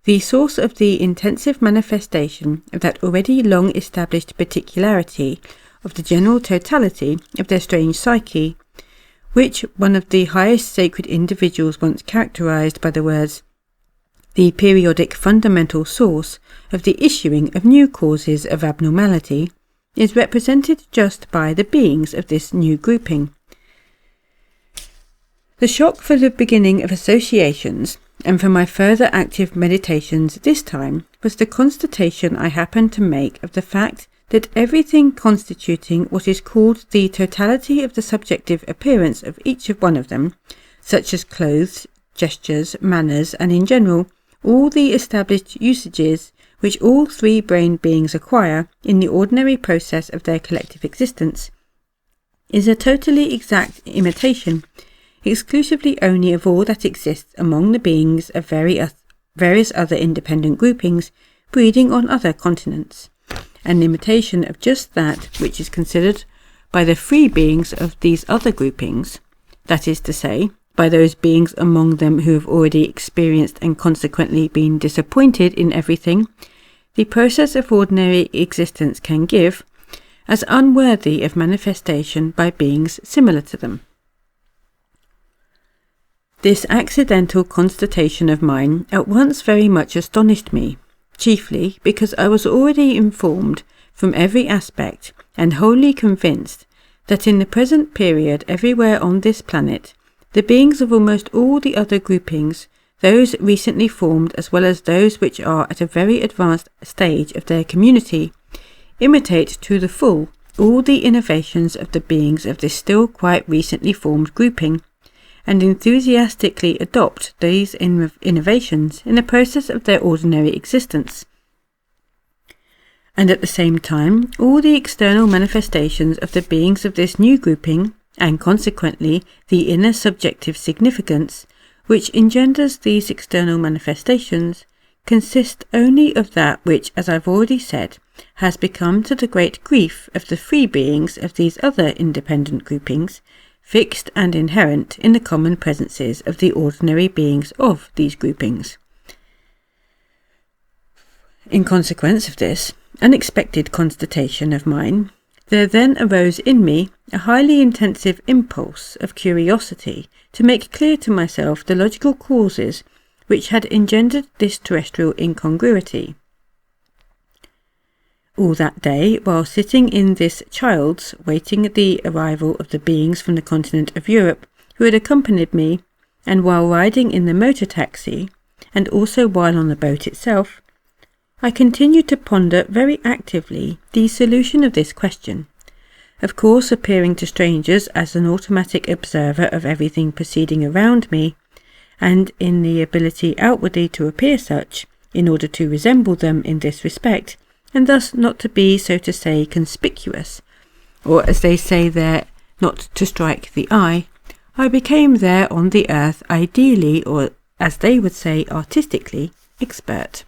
[SPEAKER 1] the source of the intensive manifestation of that already long established particularity of the general totality of their strange psyche, which one of the highest sacred individuals once characterized by the words, the periodic fundamental source of the issuing of new causes of abnormality, is represented just by the beings of this new grouping. The shock for the beginning of associations, and for my further active meditations this time, was the constatation I happened to make of the fact that everything constituting what is called the totality of the subjective appearance of each of one of them, such as clothes, gestures, manners, and in general, all the established usages which all three-brained beings acquire in the ordinary process of their collective existence, is a totally exact imitation, exclusively only of all that exists among the beings of various other independent groupings breeding on other continents, an imitation of just that which is considered by the free beings of these other groupings, that is to say, by those beings among them who have already experienced and consequently been disappointed in everything the process of ordinary existence can give, as unworthy of manifestation by beings similar to them. This accidental constatation of mine at once very much astonished me, chiefly because I was already informed from every aspect and wholly convinced that in the present period everywhere on this planet the beings of almost all the other groupings, those recently formed as well as those which are at a very advanced stage of their community, imitate to the full all the innovations of the beings of this still quite recently formed grouping, and enthusiastically adopt these innovations in the process of their ordinary existence. And at the same time, all the external manifestations of the beings of this new grouping, and consequently the inner subjective significance, which engenders these external manifestations, consist only of that which, as I've already said, has become to the great grief of the free beings of these other independent groupings, fixed and inherent in the common presences of the ordinary beings of these groupings. In consequence of this unexpected constatation of mine, there then arose in me a highly intensive impulse of curiosity to make clear to myself the logical causes which had engendered this terrestrial incongruity. All that day, while sitting in this Child's, waiting the arrival of the beings from the continent of Europe who had accompanied me, and while riding in the motor taxi, and also while on the boat itself, I continued to ponder very actively the solution of this question, of course appearing to strangers as an automatic observer of everything proceeding around me, and in the ability outwardly to appear such, in order to resemble them in this respect, and thus not to be, so to say, conspicuous, or as they say there, not to strike the eye, I became there on the earth ideally, or as they would say artistically, expert.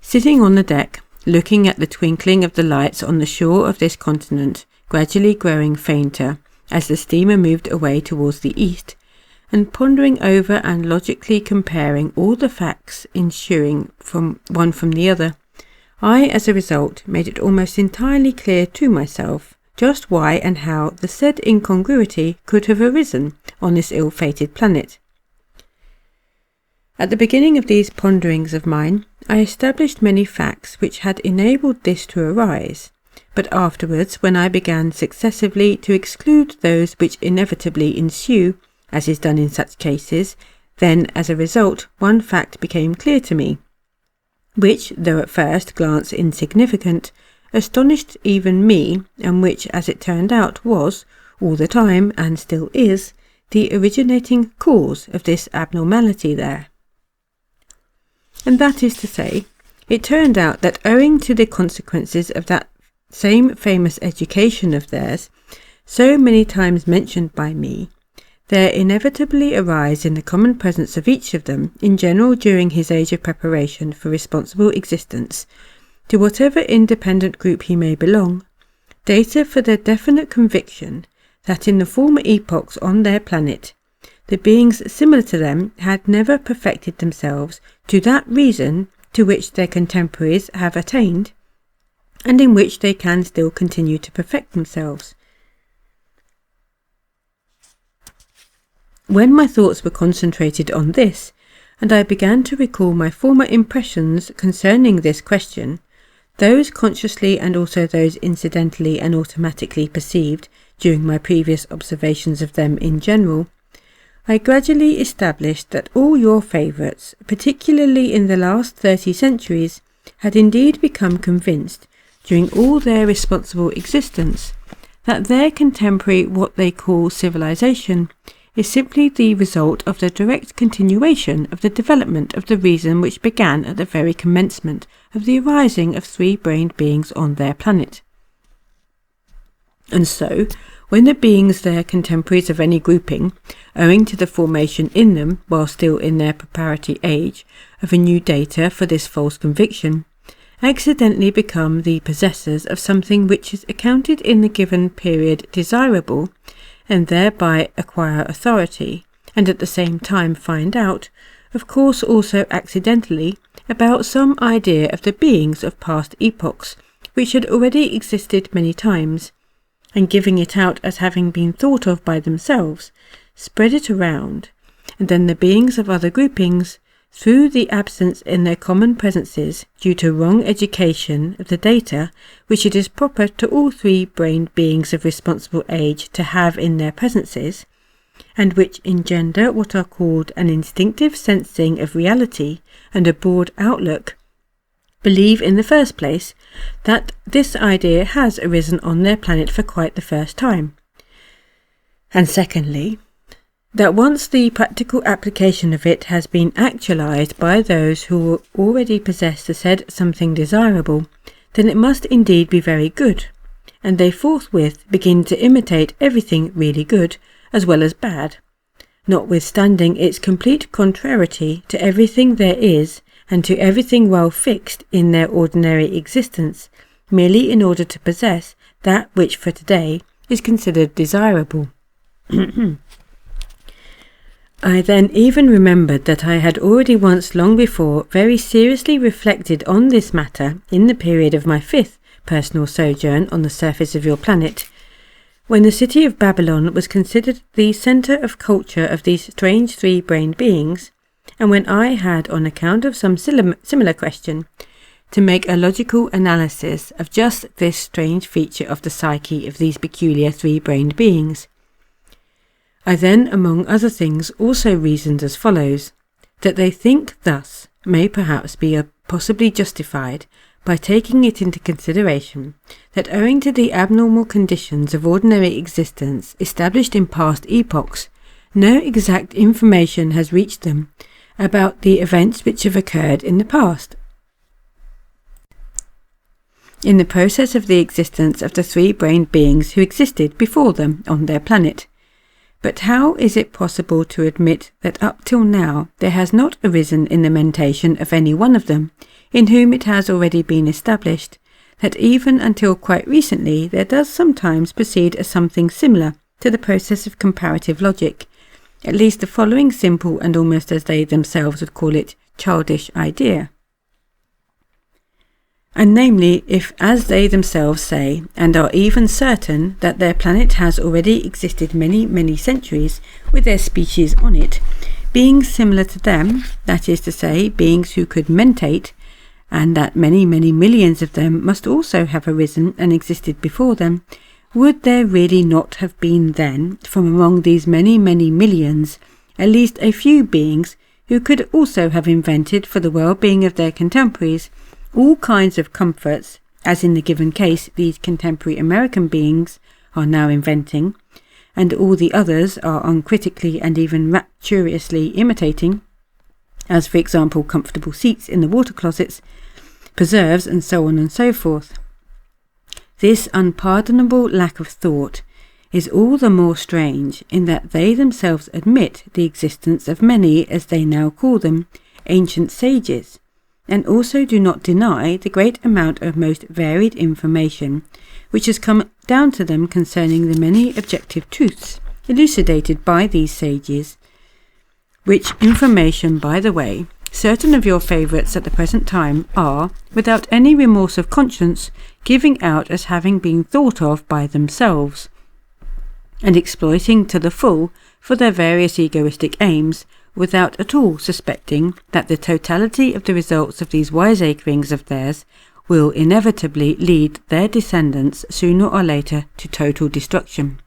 [SPEAKER 1] Sitting on the deck, looking at the twinkling of the lights on the shore of this continent, gradually growing fainter as the steamer moved away towards the east, and pondering over and logically comparing all the facts ensuing from one from the other, I, as a result, made it almost entirely clear to myself just why and how the said incongruity could have arisen on this ill-fated planet. At the beginning of these ponderings of mine, I established many facts which had enabled this to arise, but afterwards, when I began successively to exclude those which inevitably ensue, as is done in such cases, then, as a result, one fact became clear to me, which, though at first glance insignificant, astonished even me, and which, as it turned out, was, all the time, and still is, the originating cause of this abnormality there. And that is to say, it turned out that owing to the consequences of that same famous education of theirs, so many times mentioned by me, there inevitably arise in the common presence of each of them, in general during his age of preparation for responsible existence, to whatever independent group he may belong, data for their definite conviction that in the former epochs on their planet, the beings similar to them had never perfected themselves to that reason to which their contemporaries have attained, and in which they can still continue to perfect themselves. When my thoughts were concentrated on this, and I began to recall my former impressions concerning this question, those consciously and also those incidentally and automatically perceived during my previous observations of them in general, I gradually established that all your favourites, particularly in the last 30 centuries, had indeed become convinced, during all their responsible existence, that their contemporary what they call civilization is simply the result of the direct continuation of the development of the reason which began at the very commencement of the arising of three-brained beings on their planet. And so, when the beings their contemporaries of any grouping, owing to the formation in them, while still in their preparatory age, of a new data for this false conviction, accidentally become the possessors of something which is accounted in the given period desirable, and thereby acquire authority, and at the same time find out, of course also accidentally, about some idea of the beings of past epochs, which had already existed many times, and giving it out as having been thought of by themselves, spread it around, and then the beings of other groupings, through the absence in their common presences due to wrong education of the data which it is proper to all three-brained beings of responsible age to have in their presences, and which engender what are called an instinctive sensing of reality and a broad outlook, believe in the first place that this idea has arisen on their planet for quite the first time, and secondly, that once the practical application of it has been actualized by those who already possess the said something desirable, then it must indeed be very good, and they forthwith begin to imitate everything really good as well as bad, notwithstanding its complete contrariety to everything there is and to everything well fixed in their ordinary existence, merely in order to possess that which for today is considered desirable. I then even remembered that I had already once long before very seriously reflected on this matter in the period of my 5th personal sojourn on the surface of your planet, when the city of Babylon was considered the centre of culture of these strange three-brained beings, and when I had, on account of some similar question, to make a logical analysis of just this strange feature of the psyche of these peculiar three-brained beings. I then, among other things, also reasoned as follows, that they think thus may perhaps be possibly justified by taking it into consideration that owing to the abnormal conditions of ordinary existence established in past epochs, no exact information has reached them about the events which have occurred in the past, in the process of the existence of the three-brained beings who existed before them on their planet, But how is it possible to admit that up till now there has not arisen in the mentation of any one of them, in whom it has already been established, that even until quite recently there does sometimes proceed a something similar to the process of comparative logic, at least the following simple and almost, as they themselves would call it, childish idea? And namely, if, as they themselves say, and are even certain, that their planet has already existed many, many centuries, with their species on it, beings similar to them, that is to say, beings who could mentate, and that many, many millions of them must also have arisen and existed before them, would there really not have been then, from among these many, many millions, at least a few beings who could also have invented for the well-being of their contemporaries all kinds of comforts, as in the given case these contemporary American beings are now inventing, and all the others are uncritically and even rapturously imitating, as for example comfortable seats in the water closets, preserves, and so on and so forth. This unpardonable lack of thought is all the more strange in that they themselves admit the existence of many, as they now call them, ancient sages, and also do not deny the great amount of most varied information which has come down to them concerning the many objective truths elucidated by these sages, which information, by the way, certain of your favourites at the present time are, without any remorse of conscience, giving out as having been thought of by themselves, and exploiting to the full for their various egoistic aims, without at all suspecting that the totality of the results of these wiseacrings of theirs will inevitably lead their descendants sooner or later to total destruction.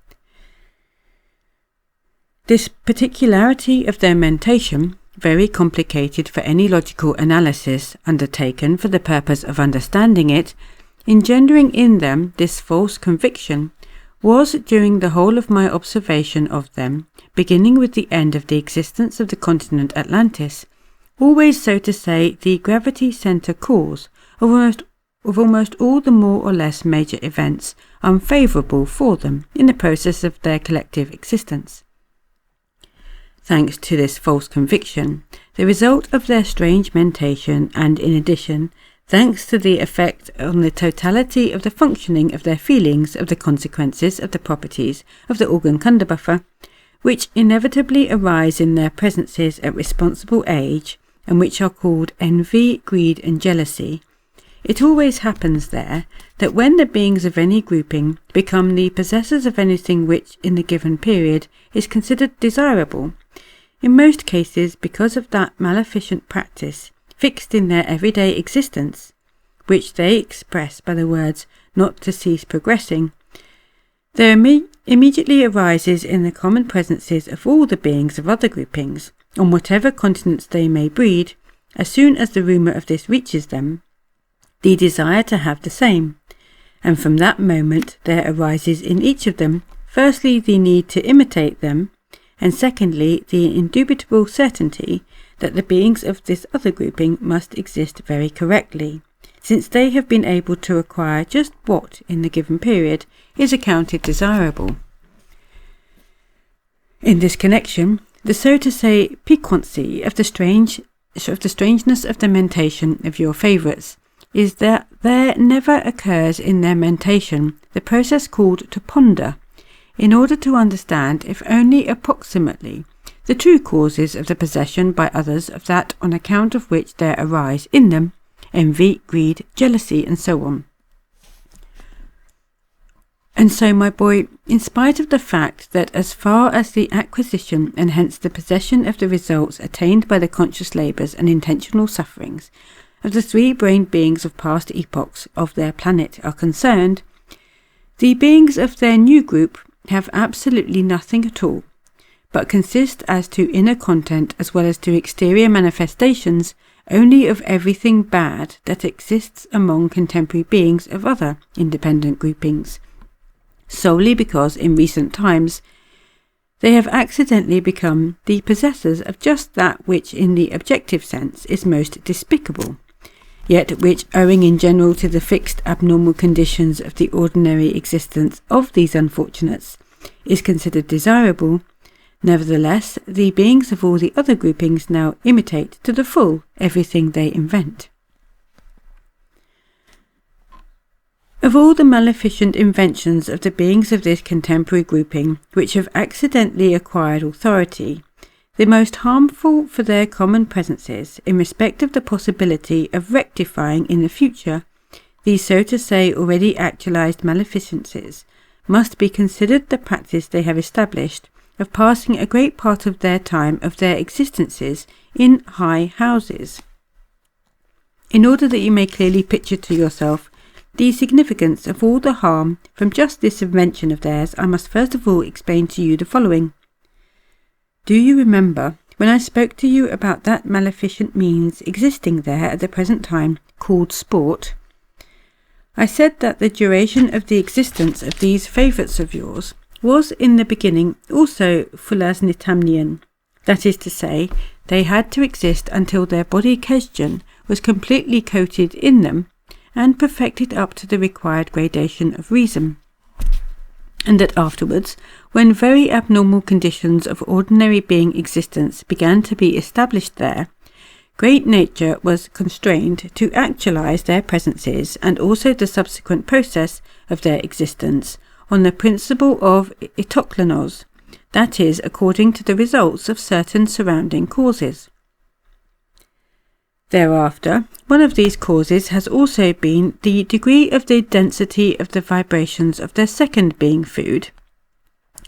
[SPEAKER 1] This particularity of their mentation, very complicated for any logical analysis undertaken for the purpose of understanding it, engendering in them this false conviction, was, during the whole of my observation of them, beginning with the end of the existence of the continent Atlantis, always, so to say, the gravity centre cause of almost all the more or less major events unfavourable for them in the process of their collective existence. Thanks to this false conviction, the result of their strange mentation, and in addition, thanks to the effect on the totality of the functioning of their feelings of the consequences of the properties of the organ Kunderbuffer, which inevitably arise in their presences at responsible age, and which are called envy, greed, and jealousy, it always happens there that when the beings of any grouping become the possessors of anything which, in the given period, is considered desirable, in most cases because of that maleficent practice fixed in their everyday existence, which they express by the words not to cease progressing, there immediately arises in the common presences of all the beings of other groupings, on whatever continents they may breed, as soon as the rumour of this reaches them, the desire to have the same, and from that moment there arises in each of them, firstly the need to imitate them, and secondly the indubitable certainty that the beings of this other grouping must exist very correctly, since they have been able to acquire just what, in the given period, is accounted desirable. In this connection, the so to say piquancy of the strangeness of the mentation of your favourites is that there never occurs in their mentation the process called to ponder, in order to understand, if only approximately, the true causes of the possession by others of that on account of which there arise in them envy, greed, jealousy, and so on. And so, my boy, in spite of the fact that as far as the acquisition and hence the possession of the results attained by the conscious labours and intentional sufferings of the three-brained beings of past epochs of their planet are concerned, the beings of their new group have absolutely nothing at all, but consist as to inner content as well as to exterior manifestations only of everything bad that exists among contemporary beings of other independent groupings, solely because in recent times they have accidentally become the possessors of just that which in the objective sense is most despicable, yet which, owing in general to the fixed abnormal conditions of the ordinary existence of these unfortunates, is considered desirable, Nevertheless, the beings of all the other groupings now imitate to the full everything they invent. Of all the maleficent inventions of the beings of this contemporary grouping which have accidentally acquired authority, the most harmful for their common presences, in respect of the possibility of rectifying in the future these so to say already actualized maleficences, must be considered the practice they have established of passing a great part of their time of their existences in high houses. In order that you may clearly picture to yourself the significance of all the harm from just this invention of theirs, I must first of all explain to you the following. Do you remember when I spoke to you about that maleficent means existing there at the present time called sport? I said that the duration of the existence of these favourites of yours was in the beginning also Fulasnitamnian, that is to say, they had to exist until their body Kesjan was completely coated in them and perfected up to the required gradation of reason, and that afterwards, when very abnormal conditions of ordinary being existence began to be established there, great nature was constrained to actualize their presences and also the subsequent process of their existence on the principle of itoklanos, that is, according to the results of certain surrounding causes. Thereafter, one of these causes has also been the degree of the density of the vibrations of their second being food,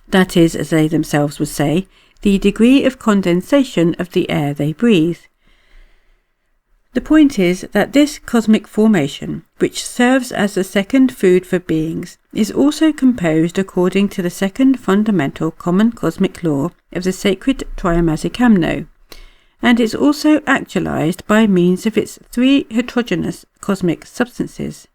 [SPEAKER 1] that is, as they themselves would say, the degree of condensation of the air they breathe. The point is that this cosmic formation, which serves as the second food for beings, is also composed according to the second fundamental common cosmic law of the sacred Triamasikamno, and is also actualized by means of its three heterogeneous cosmic substances.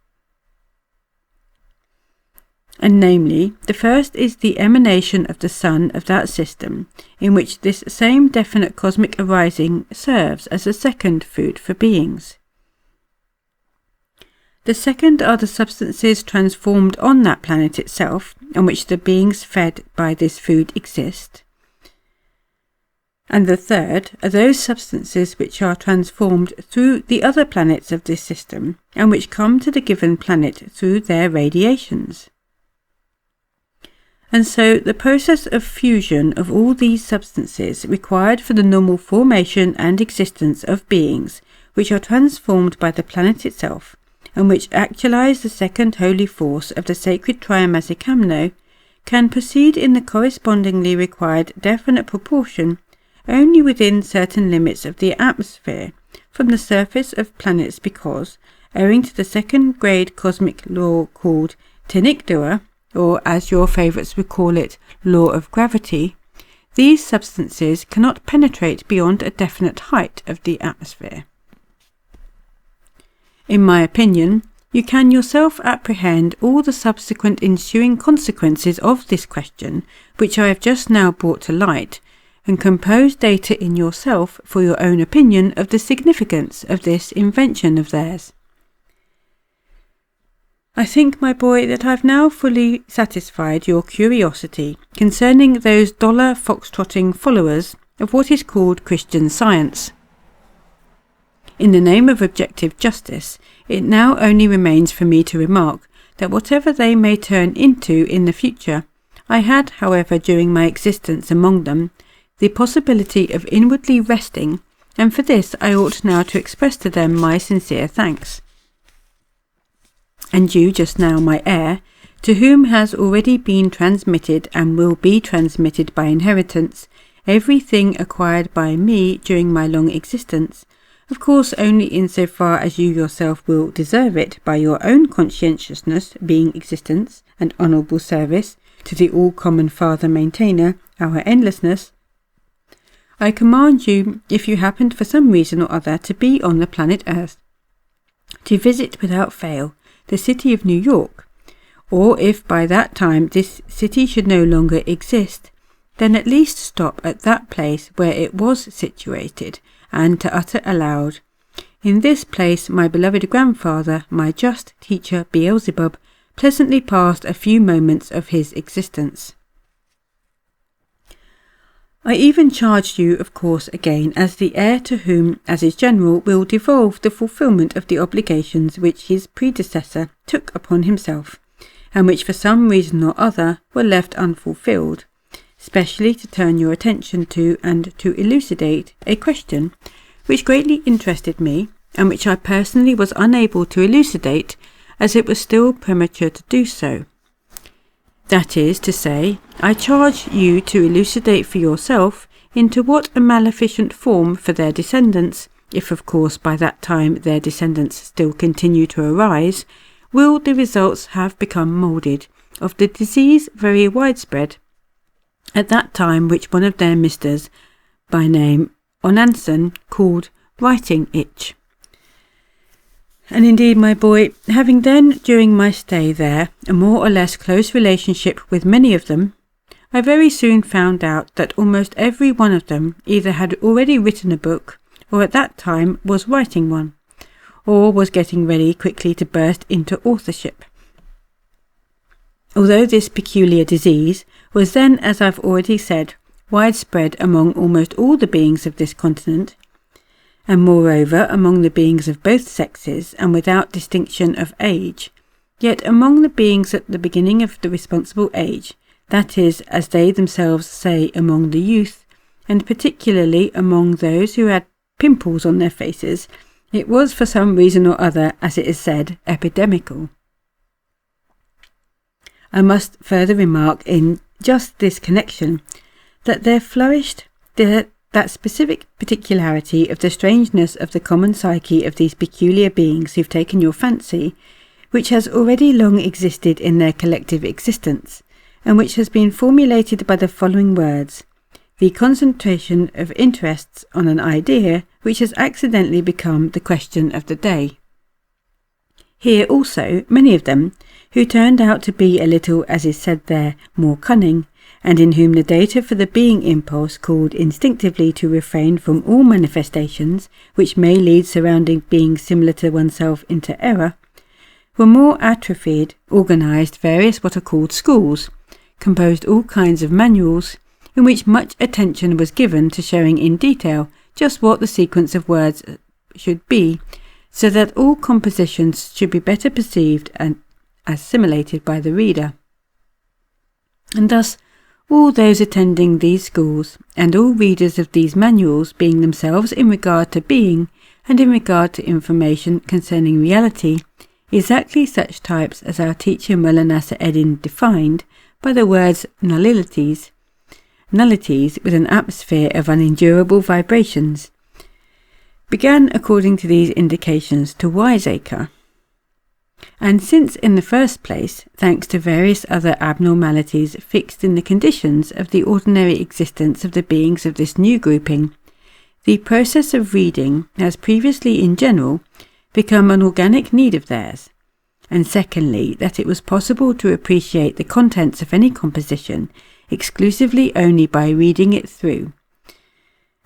[SPEAKER 1] And namely, the first is the emanation of the sun of that system, in which this same definite cosmic arising serves as a second food for beings. The second are the substances transformed on that planet itself, on which the beings fed by this food exist. And the third are those substances which are transformed through the other planets of this system, and which come to the given planet through their radiations. And so the process of fusion of all these substances required for the normal formation and existence of beings, which are transformed by the planet itself, and which actualize the second holy force of the sacred Triamasikamno, can proceed in the correspondingly required definite proportion only within certain limits of the atmosphere from the surface of planets because, owing to the second grade cosmic law called Tenikdua, or as your favourites would call it, law of gravity, these substances cannot penetrate beyond a definite height of the atmosphere. In my opinion, you can yourself apprehend all the subsequent ensuing consequences of this question, which I have just now brought to light, and compose data in yourself for your own opinion of the significance of this invention of theirs. I think, my boy, that I have now fully satisfied your curiosity concerning those dollar foxtrotting followers of what is called Christian Science. In the name of objective justice, it now only remains for me to remark that whatever they may turn into in the future, I had, however, during my existence among them, the possibility of inwardly resting, and for this I ought now to express to them my sincere thanks. And you just now, my heir, to whom has already been transmitted and will be transmitted by inheritance everything acquired by me during my long existence, of course only in so far as you yourself will deserve it by your own conscientiousness, being existence, and honourable service to the all-common Father Maintainer, our endlessness, I command you, if you happened for some reason or other to be on the planet Earth, to visit without fail the city of New York, or if by that time this city should no longer exist, then at least stop at that place where it was situated, and to utter aloud, "In this place my beloved grandfather, my just teacher Beelzebub, pleasantly passed a few moments of his existence." I even charge you, of course, again, as the heir to whom, as is general, will devolve the fulfilment of the obligations which his predecessor took upon himself, and which for some reason or other were left unfulfilled, specially to turn your attention to and to elucidate a question which greatly interested me, and which I personally was unable to elucidate, as it was still premature to do so. That is to say, I charge you to elucidate for yourself into what a maleficent form for their descendants, if of course by that time their descendants still continue to arise, will the results have become moulded of the disease very widespread at that time, which one of their misters, by name Onanson, called writing itch. And indeed, my boy, having then, during my stay there, a more or less close relationship with many of them, I very soon found out that almost every one of them either had already written a book, or at that time was writing one, or was getting ready quickly to burst into authorship. Although this peculiar disease was then, as I've already said, widespread among almost all the beings of this continent, and moreover among the beings of both sexes and without distinction of age, yet among the beings at the beginning of the responsible age, that is, as they themselves say, among the youth, and particularly among those who had pimples on their faces, it was for some reason or other, as it is said, epidemical. I must further remark in just this connection that there flourished that specific particularity of the strangeness of the common psyche of these peculiar beings who've taken your fancy, which has already long existed in their collective existence, and which has been formulated by the following words: the concentration of interests on an idea which has accidentally become the question of the day. Here also, many of them, who turned out to be a little, as is said there, more cunning, and in whom the data for the being impulse called instinctively to refrain from all manifestations which may lead surrounding beings similar to oneself into error, were more atrophied, organised various what are called schools, composed all kinds of manuals, in which much attention was given to showing in detail just what the sequence of words should be, so that all compositions should be better perceived and assimilated by the reader. And thus all those attending these schools, and all readers of these manuals, being themselves in regard to being, and in regard to information concerning reality, exactly such types as our teacher Maulana Sa'eddin defined by the words nullities with an atmosphere of unendurable vibrations, began according to these indications to wiseacre. And since in the first place, thanks to various other abnormalities fixed in the conditions of the ordinary existence of the beings of this new grouping, the process of reading has previously in general become an organic need of theirs, and secondly, that it was possible to appreciate the contents of any composition exclusively only by reading it through,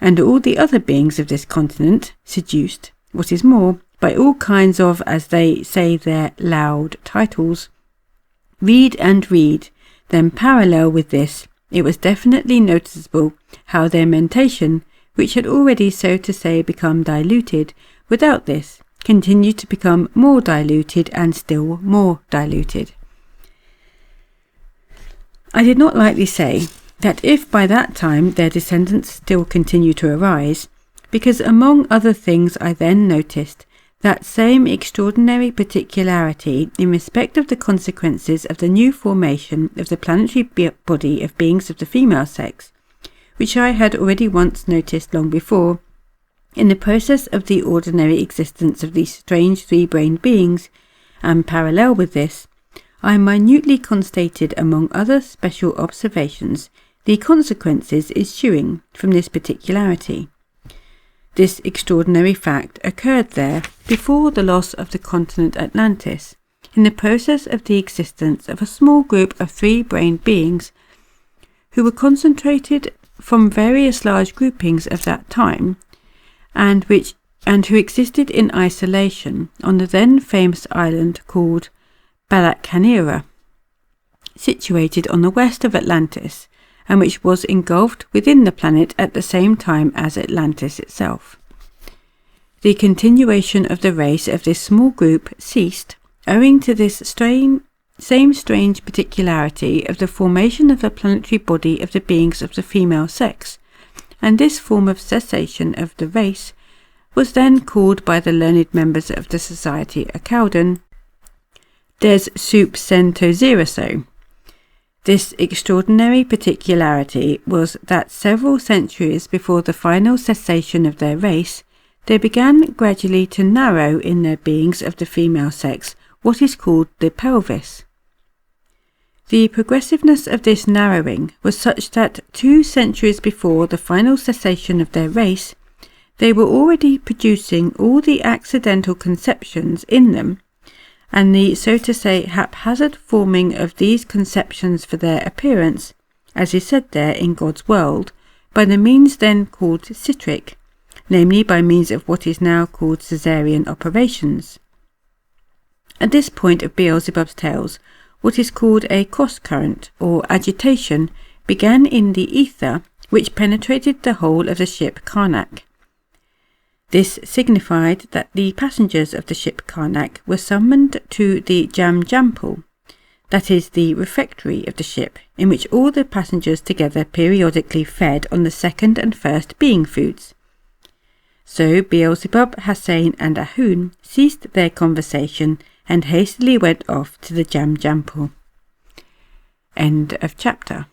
[SPEAKER 1] and all the other beings of this continent seduced, what is more, by all kinds of, as they say their loud titles, read and read, then parallel with this, it was definitely noticeable how their mentation, which had already so to say become diluted, without this, continued to become more diluted and still more diluted. I did not lightly say that if by that time their descendants still continue to arise, because among other things I then noticed that same extraordinary particularity in respect of the consequences of the new formation of the planetary body of beings of the female sex, which I had already once noticed long before, in the process of the ordinary existence of these strange three-brained beings, and parallel with this, I minutely constated among other special observations the consequences ensuing from this particularity. This extraordinary fact occurred there before the loss of the continent Atlantis, in the process of the existence of a small group of three-brained beings who were concentrated from various large groupings of that time, and who existed in isolation on the then famous island called Balakhanira, situated on the west of Atlantis, and which was engulfed within the planet at the same time as Atlantis itself. The continuation of the race of this small group ceased, owing to this same strange particularity of the formation of the planetary body of the beings of the female sex, and this form of cessation of the race was then called by the learned members of the Society Accaudon des Subcentoseraso. This extraordinary particularity was that several centuries before the final cessation of their race, they began gradually to narrow in their beings of the female sex what is called the pelvis. The progressiveness of this narrowing was such that 2 centuries before the final cessation of their race, they were already producing all the accidental conceptions in them, and the, so to say, haphazard forming of these conceptions for their appearance, as is said there in God's world, by the means then called citric, namely by means of what is now called caesarean operations. At this point of Beelzebub's tales, what is called a cross-current, or agitation, began in the ether, which penetrated the whole of the ship Karnak. This signified that the passengers of the ship Karnak were summoned to the Jamjampal, that is the refectory of the ship, in which all the passengers together periodically fed on the second and first being foods. So Beelzebub, Hassein and Ahun ceased their conversation and hastily went off to the Jamjampal. End of chapter.